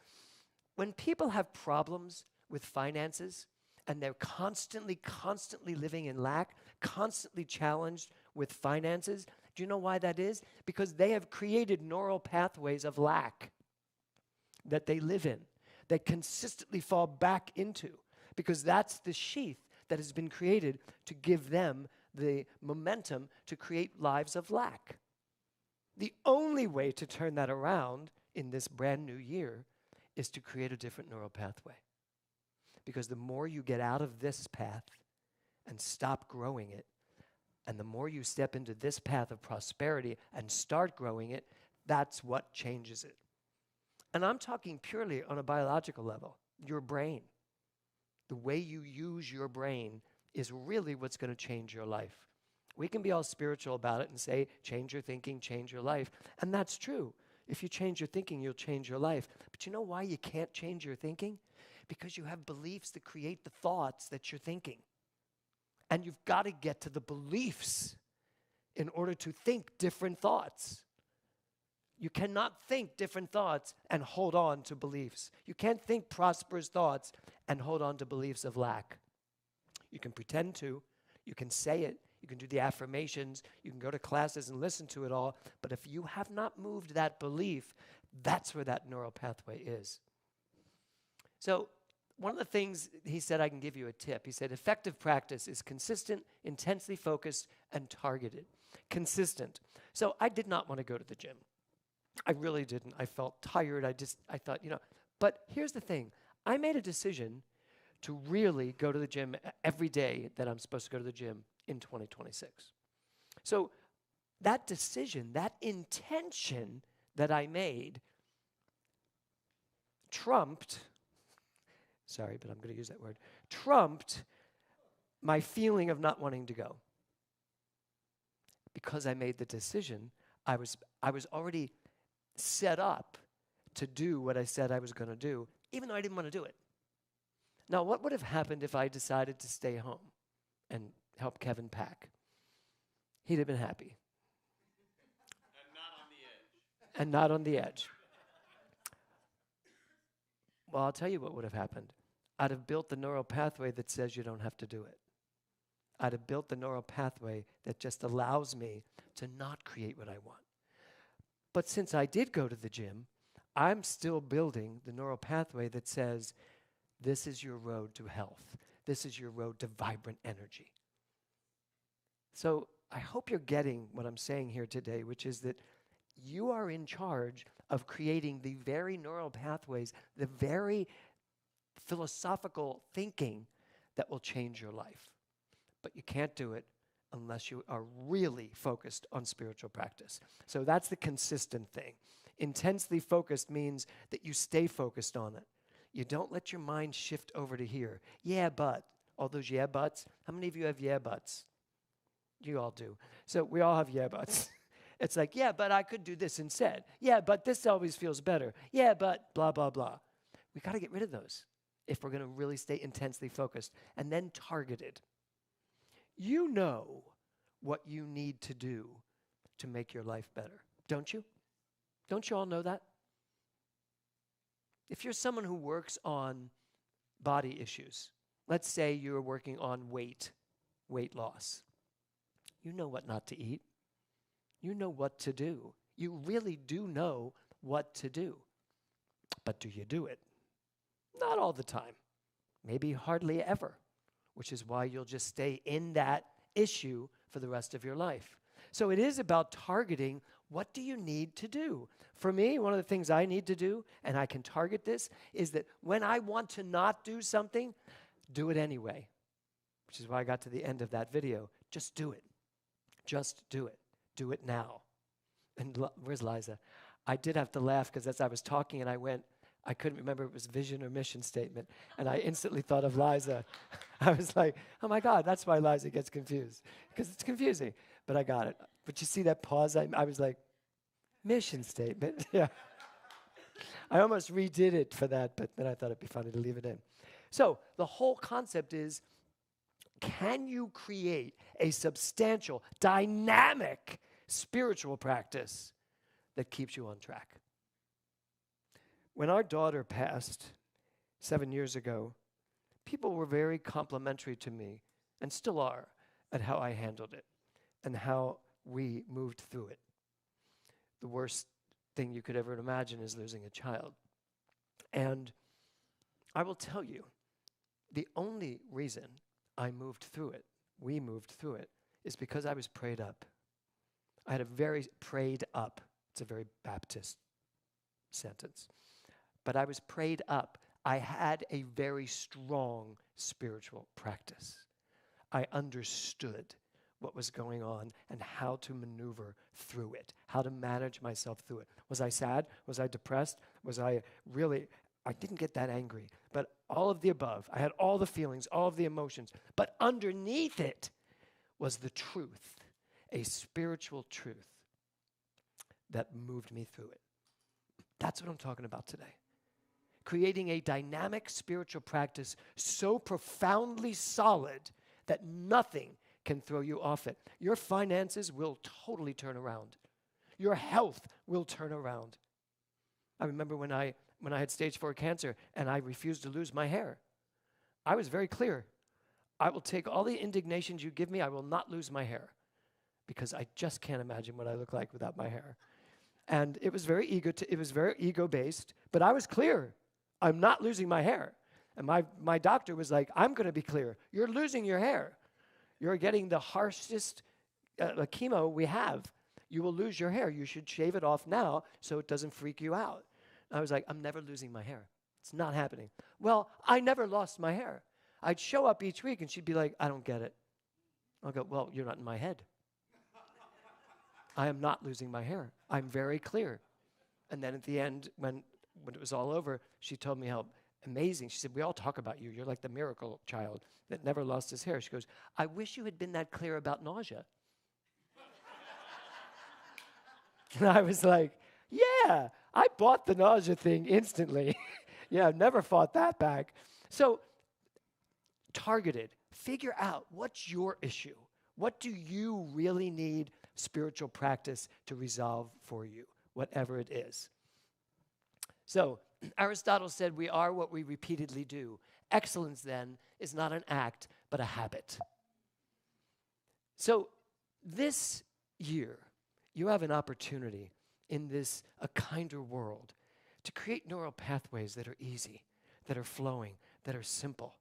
When people have problems with finances and they're constantly living in lack, constantly challenged with finances, Do you know why that is? Because they have created neural pathways of lack that they live in, that consistently fall back into, because that's the sheath that has been created to give them the momentum to create lives of lack. The only way to turn that around in this brand new year is to create a different neural pathway. Because the more you get out of this path and stop growing it, and the more you step into this path of prosperity and start growing it, that's what changes it. And I'm talking purely on a biological level, your brain. The way you use your brain is really what's going to change your life. We can be all spiritual about it and say, change your thinking, change your life. And that's true. If you change your thinking, you'll change your life. But you know why you can't change your thinking? Because you have beliefs that create the thoughts that you're thinking. And you've got to get to the beliefs in order to think different thoughts. You cannot think different thoughts and hold on to beliefs. You can't think prosperous thoughts and hold on to beliefs of lack. You can pretend to, you can say it, you can do the affirmations, you can go to classes and listen to it all, but if you have not moved that belief, that's where that neural pathway is. So one of the things he said, I can give you a tip. He said, effective practice is consistent, intensely focused, and targeted. Consistent. So I did not want to go to the gym. I really didn't. I felt tired. I thought, but here's the thing. I made a decision to really go to the gym every day that I'm supposed to go to the gym in 2026. So that decision, that intention that I made trumped, sorry, but I'm going to use that word, trumped my feeling of not wanting to go. Because I made the decision, I was already set up to do what I said I was going to do, even though I didn't want to do it. Now, what would have happened if I decided to stay home and help Kevin pack? He'd have been happy. And not on the edge. And not on the edge. Well, I'll tell you what would have happened. I'd have built the neural pathway that says you don't have to do it. I'd have built the neural pathway that just allows me to not create what I want. But since I did go to the gym, I'm still building the neural pathway that says, this is your road to health. This is your road to vibrant energy. So I hope you're getting what I'm saying here today, which is that you are in charge of creating the very neural pathways, the very philosophical thinking that will change your life. But you can't do it unless you are really focused on spiritual practice. So that's the consistent thing. Intensely focused means that you stay focused on it. You don't let your mind shift over to here. Yeah, but. All those yeah, buts. How many of you have yeah, buts? You all do. So we all have yeah, buts. It's like, yeah, but I could do this instead. Yeah, but this always feels better. Yeah, but blah, blah, blah. We got to get rid of those if we're going to really stay intensely focused and then targeted. You know what you need to do to make your life better, don't you? Don't you all know that? If you're someone who works on body issues, let's say you're working on weight loss, you know what not to eat. You know what to do. You really do know what to do. But do you do it? Not all the time. Maybe hardly ever, which is why you'll just stay in that issue for the rest of your life. So it is about targeting, what do you need to do? For me, one of the things I need to do, and I can target this, is that when I want to not do something, do it anyway, which is why I got to the end of that video. Just do it. Just do it. Do it now. And where's Liza? I did have to laugh because as I was talking and I couldn't remember if it was vision or mission statement, and I instantly thought of Liza. I was like, oh my God, that's why Liza gets confused, because it's confusing, but I got it. But you see that pause? I was like, mission statement, yeah. I almost redid it for that, but then I thought it'd be funny to leave it in. So the whole concept is, can you create a substantial, dynamic spiritual practice that keeps you on track? When our daughter passed 7 years ago, people were very complimentary to me, and still are, at how I handled it and how we moved through it. The worst thing you could ever imagine is losing a child. And I will tell you, the only reason I moved through it, we moved through it, is because I was prayed up. I had a very prayed up. It's a very Baptist sentence. But I was prayed up. I had a very strong spiritual practice. I understood what was going on and how to maneuver through it, how to manage myself through it. Was I sad? Was I depressed? Was I really, I didn't get that angry, but all of the above. I had all the feelings, all of the emotions, but underneath it was the truth, a spiritual truth that moved me through it. That's what I'm talking about today. Creating a dynamic spiritual practice so profoundly solid that nothing can throw you off it. Your finances will totally turn around. Your health will turn around. I remember when I had stage 4 cancer and I refused to lose my hair. I was very clear. I will take all the indignations you give me. I will not lose my hair because I just can't imagine what I look like without my hair. And it was very ego-based, but I was clear. I'm not losing my hair. And my doctor was like, I'm going to be clear. You're losing your hair. You're getting the harshest chemo we have. You will lose your hair. You should shave it off now so it doesn't freak you out. I was like, I'm never losing my hair. It's not happening. Well, I never lost my hair. I'd show up each week and she'd be like, I don't get it. I'll go, well, you're not in my head. I am not losing my hair. I'm very clear. And then at the end, when it was all over, she told me how amazing. She said, we all talk about you. You're like the miracle child that never lost his hair. She goes, I wish you had been that clear about nausea. And I was like, yeah, I bought the nausea thing instantly. Yeah, I've never fought that back. So targeted, figure out what's your issue. What do you really need spiritual practice to resolve for you, whatever it is? So Aristotle said we are what we repeatedly do. Excellence, then, is not an act, but a habit. So this year, you have an opportunity in this a kinder world to create neural pathways that are easy, that are flowing, that are simple,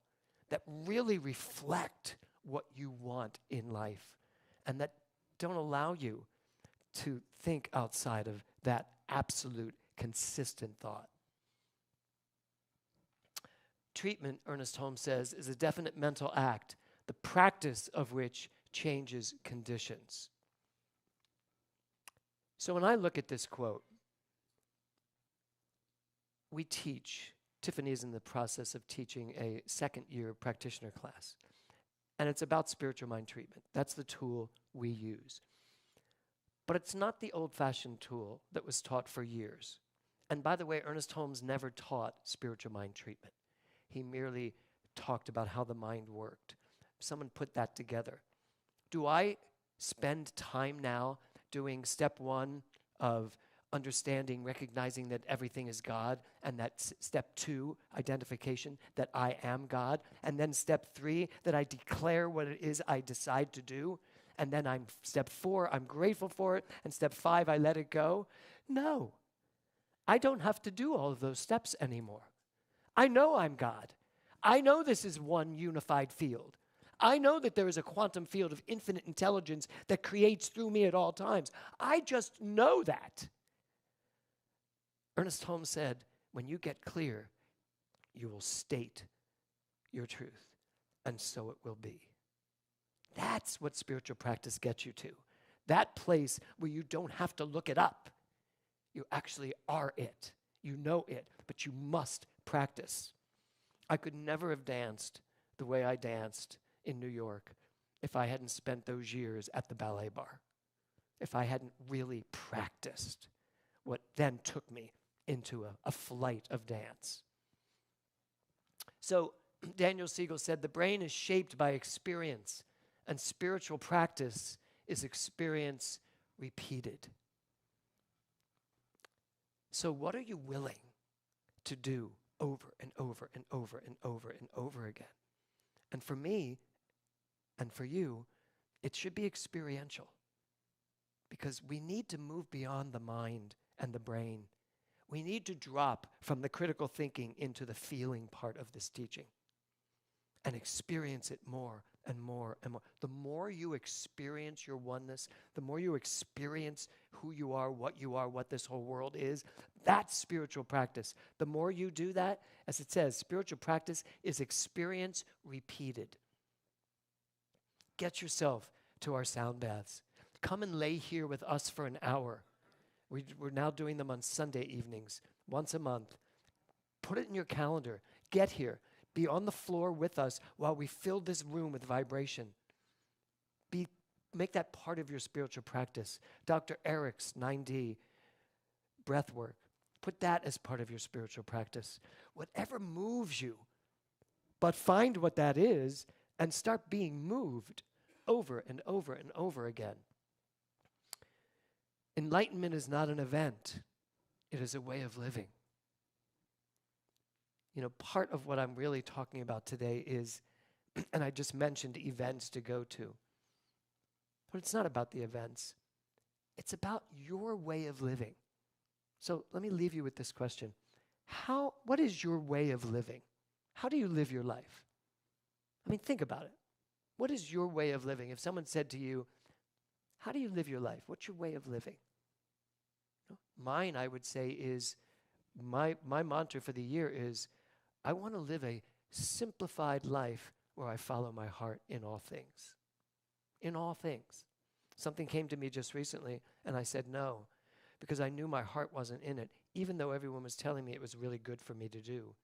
that really reflect what you want in life, and that don't allow you to think outside of that absolute consistent thought. Treatment, Ernest Holmes says, is a definite mental act, the practice of which changes conditions. So when I look at this quote, we teach, Tiffany is in the process of teaching a second-year practitioner class, and it's about spiritual mind treatment. That's the tool we use. But it's not the old-fashioned tool that was taught for years. And by the way, Ernest Holmes never taught spiritual mind treatment. He merely talked about how the mind worked. Someone put that together. Do I spend time now doing step 1 of understanding, recognizing that everything is God, and that step 2, identification, that I am God, and then step 3, that I declare what it is I decide to do, and then step 4, I'm grateful for it, and step 5, I let it go? No. I don't have to do all of those steps anymore. I know I'm God. I know this is one unified field. I know that there is a quantum field of infinite intelligence that creates through me at all times. I just know that. Ernest Holmes said, when you get clear, you will state your truth, and so it will be. That's what spiritual practice gets you to. That place where you don't have to look it up. You actually are it. You know it, but you must practice. I could never have danced the way I danced in New York if I hadn't spent those years at the ballet bar, if I hadn't really practiced what then took me into a flight of dance. So Daniel Siegel said, the brain is shaped by experience, and spiritual practice is experience repeated. So what are you willing to do over and over and over and over and over again? And for me, and for you, it should be experiential. because we need to move beyond the mind and the brain. We need to drop from the critical thinking into the feeling part of this teaching and experience it more and more and more. The more you experience your oneness, the more you experience who you are, what this whole world is, that's spiritual practice. The more you do that, as it says, spiritual practice is experience repeated. Get yourself to our sound baths. Come and lay here with us for an hour. We're now doing them on Sunday evenings, once a month. Put it in your calendar. Get here. Be on the floor with us while we fill this room with vibration. Make that part of your spiritual practice. Dr. Eric's 9D breath work. Put that as part of your spiritual practice. Whatever moves you, but find what that is and start being moved over and over and over again. Enlightenment is not an event. It is a way of living. You know, part of what I'm really talking about today is, and I just mentioned events to go to, but it's not about the events. It's about your way of living. So let me leave you with this question. What is your way of living? How do you live your life? I mean, think about it. What is your way of living? If someone said to you, how do you live your life? What's your way of living? Mine, I would say, is, my mantra for the year is, I want to live a simplified life where I follow my heart in all things. In all things. Something came to me just recently, and I said no, because I knew my heart wasn't in it, even though everyone was telling me it was really good for me to do.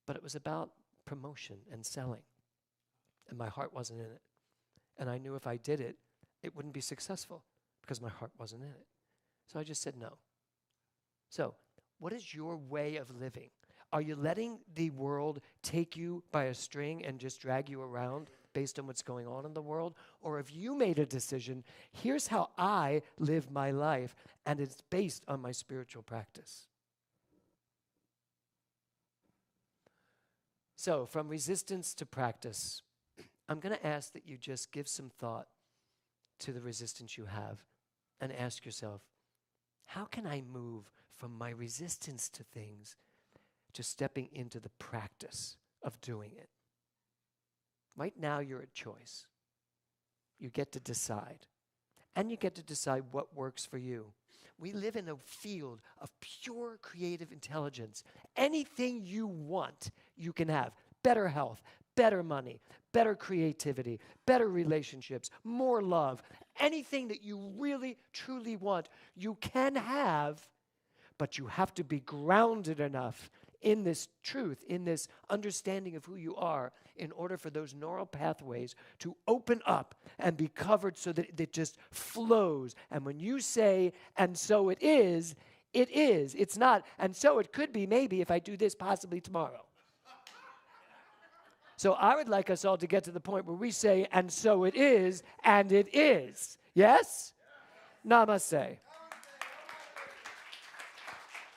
But it was about promotion and selling, and my heart wasn't in it. And I knew if I did it, it wouldn't be successful, because my heart wasn't in it. So I just said no. So, what is your way of living? Are you letting the world take you by a string and just drag you around based on what's going on in the world? Or have you made a decision, here's how I live my life, and it's based on my spiritual practice? So, from resistance to practice, I'm going to ask that you just give some thought to the resistance you have and ask yourself, how can I move from my resistance to things to stepping into the practice of doing it? Right now, you're at choice. You get to decide. And you get to decide what works for you. We live in a field of pure creative intelligence. Anything you want, you can have. Better health, better money, better creativity, better relationships, more love. Anything that you really, truly want, you can have, but you have to be grounded enough in this truth, in this understanding of who you are, in order for those neural pathways to open up and be covered so that it just flows. And when you say, and so it is, it is. It's not, and so it could be maybe if I do this possibly tomorrow. So I would like us all to get to the point where we say, and so it is, and it is. Yes? Namaste.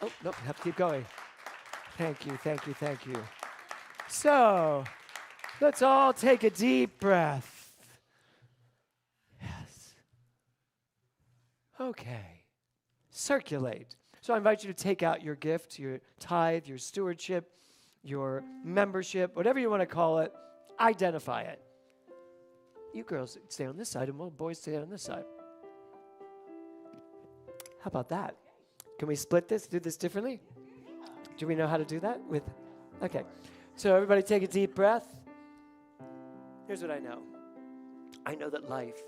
Oh, nope, have to keep going. Thank you, thank you, thank you. So, let's all take a deep breath. Yes. Okay. Circulate. So I invite you to take out your gift, your tithe, your stewardship, your membership, whatever you want to call it. Identify it. You girls stay on this side, and we'll boys stay on this side. How about that? Can we split this, do this differently? Do we know how to do that? Okay. So everybody take a deep breath. Here's what I know. I know that life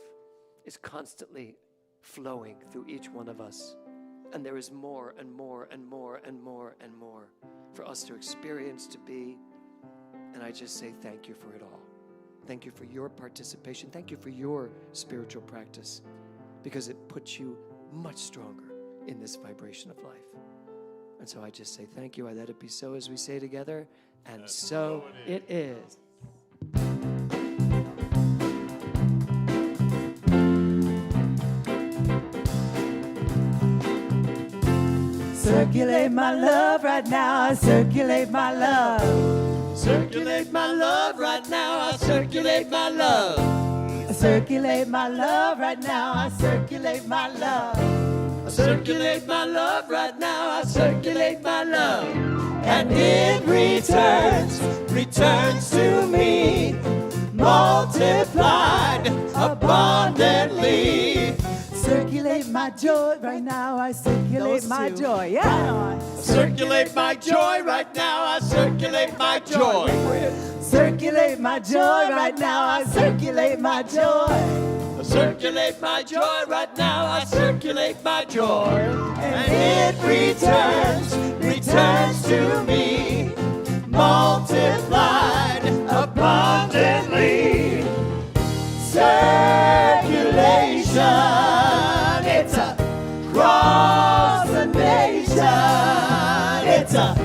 is constantly flowing through each one of us. And there is more and more and more and more and more for us to experience, to be. And I just say thank you for it all. Thank you for your participation. Thank you for your spiritual practice, because it puts you much stronger in this vibration of life. And so I just say thank you. I let it be so, as we say together, and so it is. Circulate my love right now, I circulate my love. Circulate my love right now, I circulate my love. circulate my love right now. I circulate my love. I circulate my love right now. I circulate my love. And it returns to me, multiplied abundantly. Circulate my joy right now. I circulate my joy. Yeah. Circulate my joy right now. I circulate my joy. Circulate my joy right now. I circulate my joy. I circulate my joy right now. I circulate my joy. And it returns to me, multiplied abundantly. Circulation. It's across the nation. It's a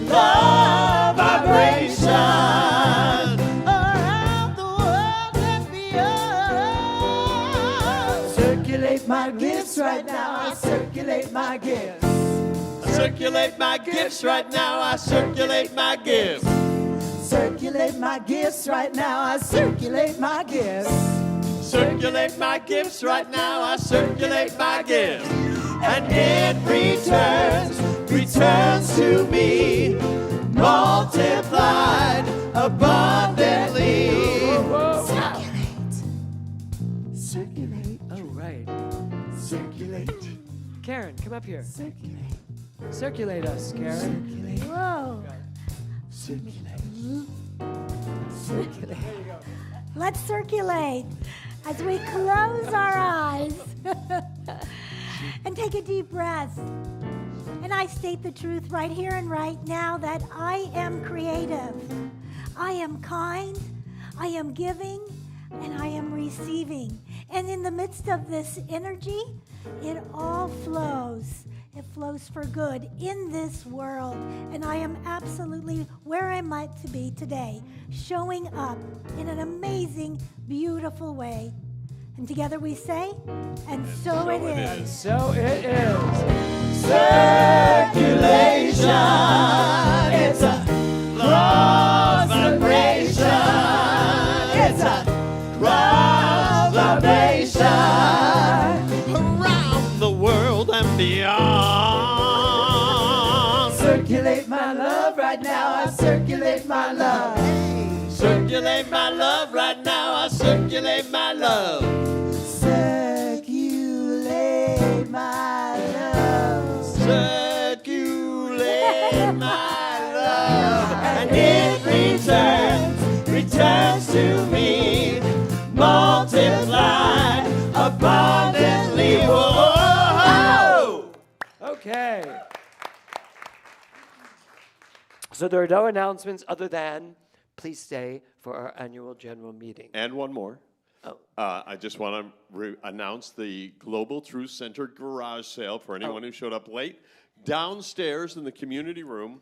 love vibration around the world and beyond. Circulate my gifts right now. I circulate my gifts. I circulate my gifts right now. I circulate my gifts. Circulate my gifts right now. I circulate my gifts. Circulate my gifts right now. I circulate my gifts. And it returns to me, multiplied abundantly. Circulate. Oh, right. Circulate. Karen, come up here. Circulate. Circulate us, Karen. Whoa. Circulate. Circulate. Let's circulate as we close our eyes and take a deep breath. And I state the truth right here and right now that I am creative, I am kind, I am giving, and I am receiving. And in the midst of this energy, it all flows. It flows for good in this world. And I am absolutely where I'm meant to be today, showing up in an amazing, beautiful way. And together we say, and so it is. So it is. Circulation. It's a cross vibration. It's a cross vibration around the world and beyond. Circulate my love right now. I circulate my love. Circulate my love right now. I circulate my love. Circulate my love. Circulate my love. And it returns to me, multiplied abundantly. Whoa! Okay. So there are no announcements other than please stay for our annual general meeting. And one more. Oh. I just want to announce the Global Truth Center garage sale for anyone who showed up late. Downstairs in the community room,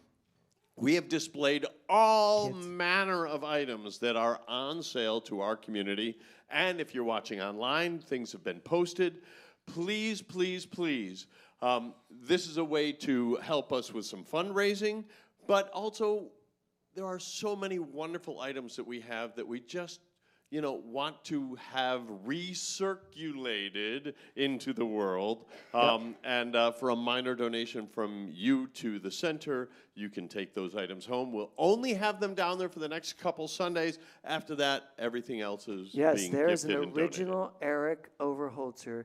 we have displayed all manner of items that are on sale to our community. And if you're watching online, things have been posted. Please, please, please. This is a way to help us with some fundraising, but also there are so many wonderful items that we have that we just, want to have recirculated into the world. And for a minor donation from you to the center, you can take those items home. We'll only have them down there for the next couple Sundays. After that, everything else is being there is gifted an and original Eric Overholzer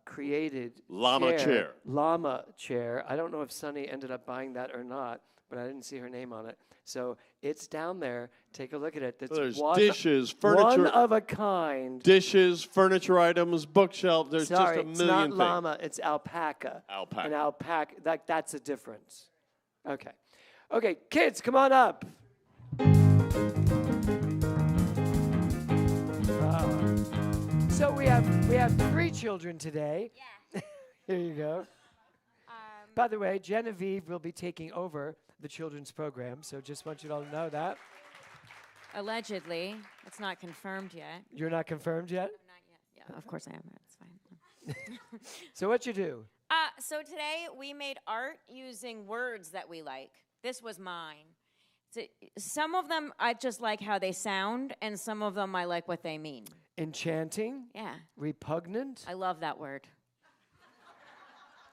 created Llama chair. Llama chair. I don't know if Sunny ended up buying that or not, but I didn't see her name on it. So it's down there. Take a look at it. It's There's dishes, furniture. One of a kind. Dishes, furniture items, bookshelf. There's Sorry, just a million it's not things. llama. It's alpaca. Alpaca. And alpaca, that's a difference. Okay. Okay, kids, come on up. So we have 3 children today. Yeah. Here you go. By the way, Genevieve will be taking over the children's program, so just want you all to know that. Allegedly. It's not confirmed yet. You're not confirmed yet? Not yet. Yeah, of course I am. It's fine. So what you do? So today we made art using words that we like. This was mine. Some of them I just like how they sound, and some of them I like what they mean. Enchanting. Yeah. Repugnant. I love that word.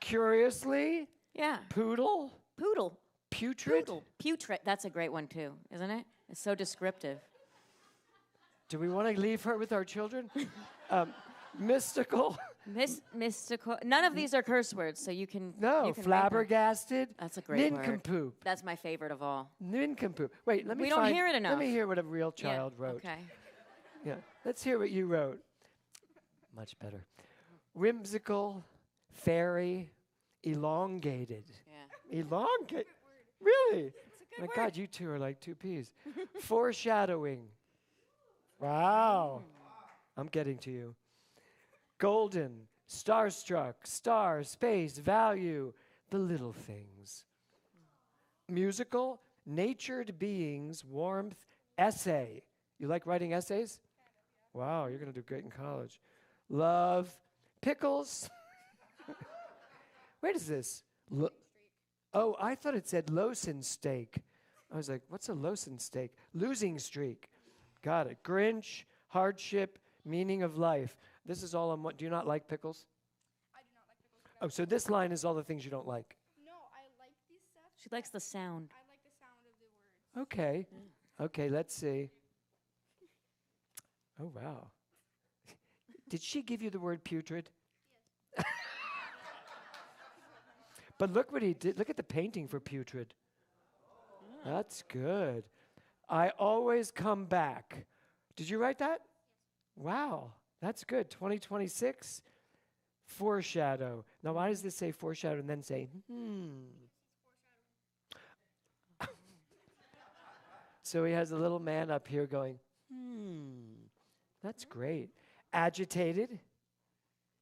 Curiously. Yeah. Poodle. Poodle. Putrid. Poodle. Putrid. That's a great one too, isn't it? It's so descriptive. Do we want to leave her with our children? Mystical. Mystical. None of these are curse words, so you can. No, you can flabbergasted. That's a great word. Nincompoop. That's my favorite of all. Nincompoop. Wait, let me We don't hear it enough. Let me hear what a real child wrote. Okay. Yeah, let's hear what you wrote. Much better. Whimsical, fairy, elongated. Yeah. Elongate. Really? It's a good My word. God, you two are like two peas. Foreshadowing. Wow. I'm getting to you. Golden, starstruck, star, space, value, the little things. Musical, natured beings, warmth, essay. You like writing essays? Wow, you're going to do great in college. Love, pickles. Wait, is this? Oh, I thought it said Lawson steak. I was like, what's a Lawson steak? Losing streak. Got it. Grinch, hardship, meaning of life. This is all on what. Do you not like pickles? I do not like pickles. Oh, so this line is all the things you don't like. No, I like these stuff. She likes the sound. I like the sound of the words. Okay. Okay, let's see. Oh, wow. Did she give you the word putrid? Yes. But look what he did. Look at the painting for putrid. That's good. I always come back. Did you write that? Wow, that's good. 2026, foreshadow. Now, why does this say foreshadow and then say, So he has a little man up here going, That's great. Agitated.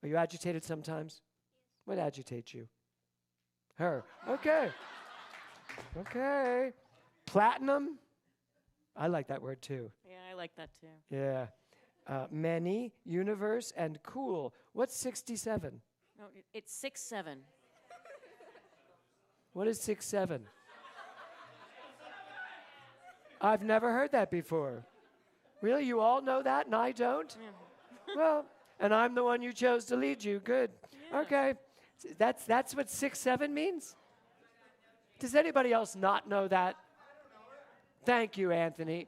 Are you agitated sometimes? What agitates you? Her. Okay. Okay. Platinum. I like that word too. Yeah, I like that too. Yeah. Many, universe, and cool. What's 67? No, it's 6'7". What is 6'7"? I've never heard that before. Really? You all know that and I don't? Yeah. Well, and I'm the one you chose to lead you. Good. Yeah. Okay. That's what 6'7" means? Does anybody else not know that? Thank you, Anthony.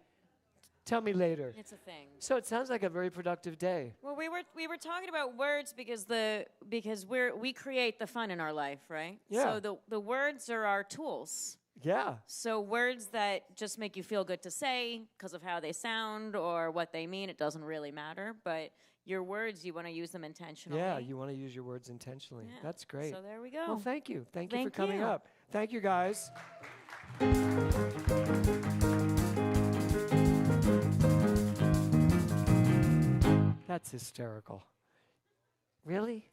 Tell me later. It's a thing. So it sounds like a very productive day. Well, we were talking about words because we create the fun in our life, right? Yeah. So the words are our tools. Yeah. So words that just make you feel good to say because of how they sound or what they mean, it doesn't really matter. But your words, you want to use them intentionally. Yeah, you want to use your words intentionally. Yeah. That's great. So there we go. Well, thank you. Thank you for Thank coming you. up. Thank you, guys. That's hysterical. Really?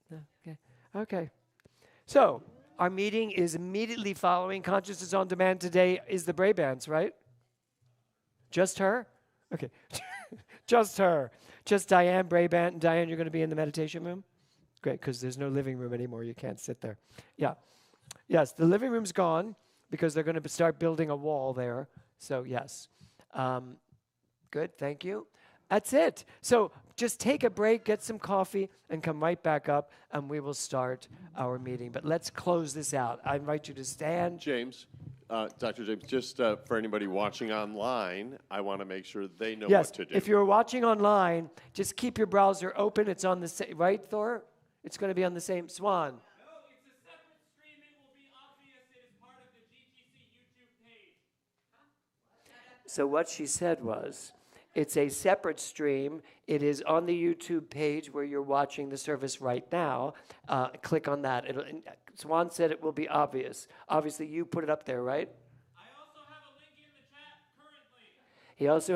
No? Okay. Okay. So, our meeting is immediately following Consciousness on Demand. Today is the Brabants, right? Just her? Okay. Just her. Just Diane Brabant. And Diane, you're going to be in the meditation room? Great, because there's no living room anymore. You can't sit there. Yeah. Yes, the living room's gone because they're going to start building a wall there. So, yes. Good, thank you. That's it. So just take a break, get some coffee, and come right back up, and we will start our meeting. But let's close this out. I invite you to stand. James, Dr. James, just for anybody watching online, I want to make sure they know Yes, what to do. if you're watching online, just keep your browser open. It's on the same, right, Thor? It's going to be on the same, Swan. No, it's a separate stream. It will be obvious. It is part of the GTC YouTube page. So what she said was, it's a separate stream. It is on the YouTube page where you're watching the service right now. Click on that. Swan said it will be obvious. Obviously, you put it up there, right? I also have a link in the chat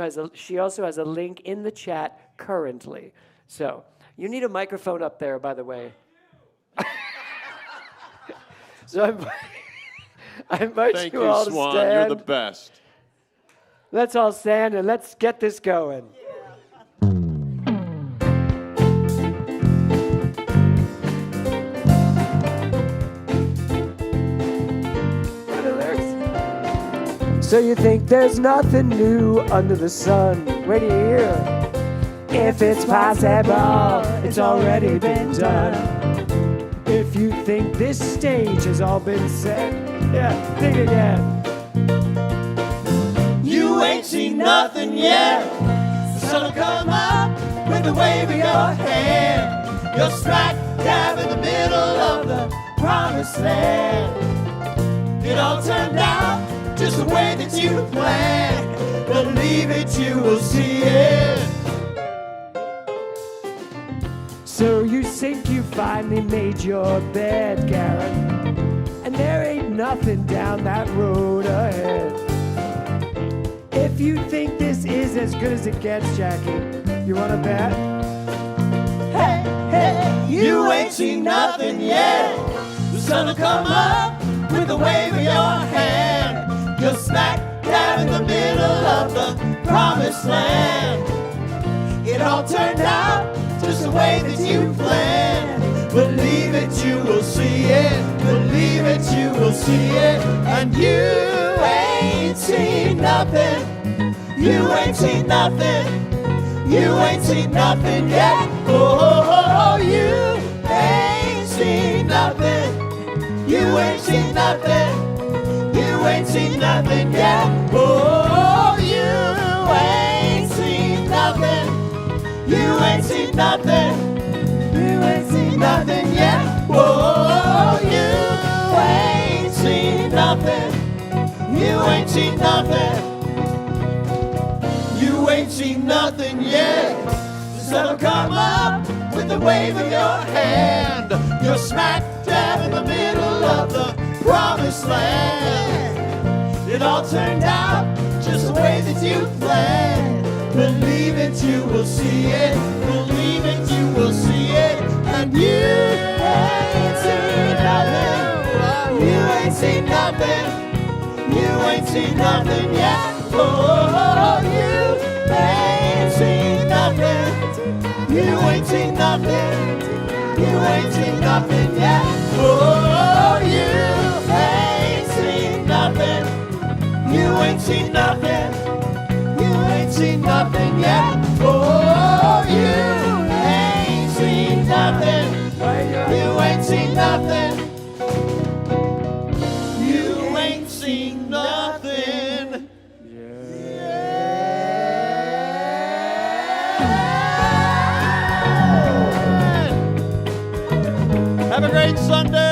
currently. She also has a link in the chat currently. So you need a microphone up there, by the way. So I invite Thank you you, all to Swan. stand. You're the best. Let's all stand and let's get this going. What are the lyrics? So you think there's nothing new under the sun. Wait till you hear. If it's possible, it's already been done. If you think this stage has all been set, yeah, think again. You ain't seen nothing yet. The sun will come up with a wave of your hand. You're smack dab in the middle of the promised land. It all turned out just the way that you planned. Believe it, you will see it. So you think you finally made your bed, Garrett, and there ain't nothing down that road ahead. If you think this is as good as it gets, Jackie, you wanna bet? Hey, hey, you ain't seen nothing yet. The sun will come up with a wave of your hand. You're smack dab in the middle of the promised land. It all turned out just the way that you planned. Believe it, you will see it. Believe it, you will see it. And you ain't seen nothing. You ain't seen nothing. You ain't seen nothing yet. Oh, you ain't seen nothing. You ain't seen nothing. You ain't seen nothing yet. Oh, you ain't seen nothing. You ain't seen nothing. You ain't seen nothing yet. Whoa, you ain't seen nothing. You ain't seen nothing. You ain't seen nothing yet. The sun will come up with the wave of your hand. You're smack dab in the middle of the promised land. It all turned out just the way that you planned. Believe it, you will see it. Believe it, you will see it. And you ain't seen nothing. You ain't seen nothing. You ain't seen nothing yet. Oh, you ain't seen nothing. You ain't seen nothing. You ain't seen nothing yet. Oh, you ain't seen nothing. You ain't seen nothing. You ain't seen nothing yet. Oh, you ain't seen nothing. You ain't seen nothing. You ain't seen nothing. Have a great Sunday.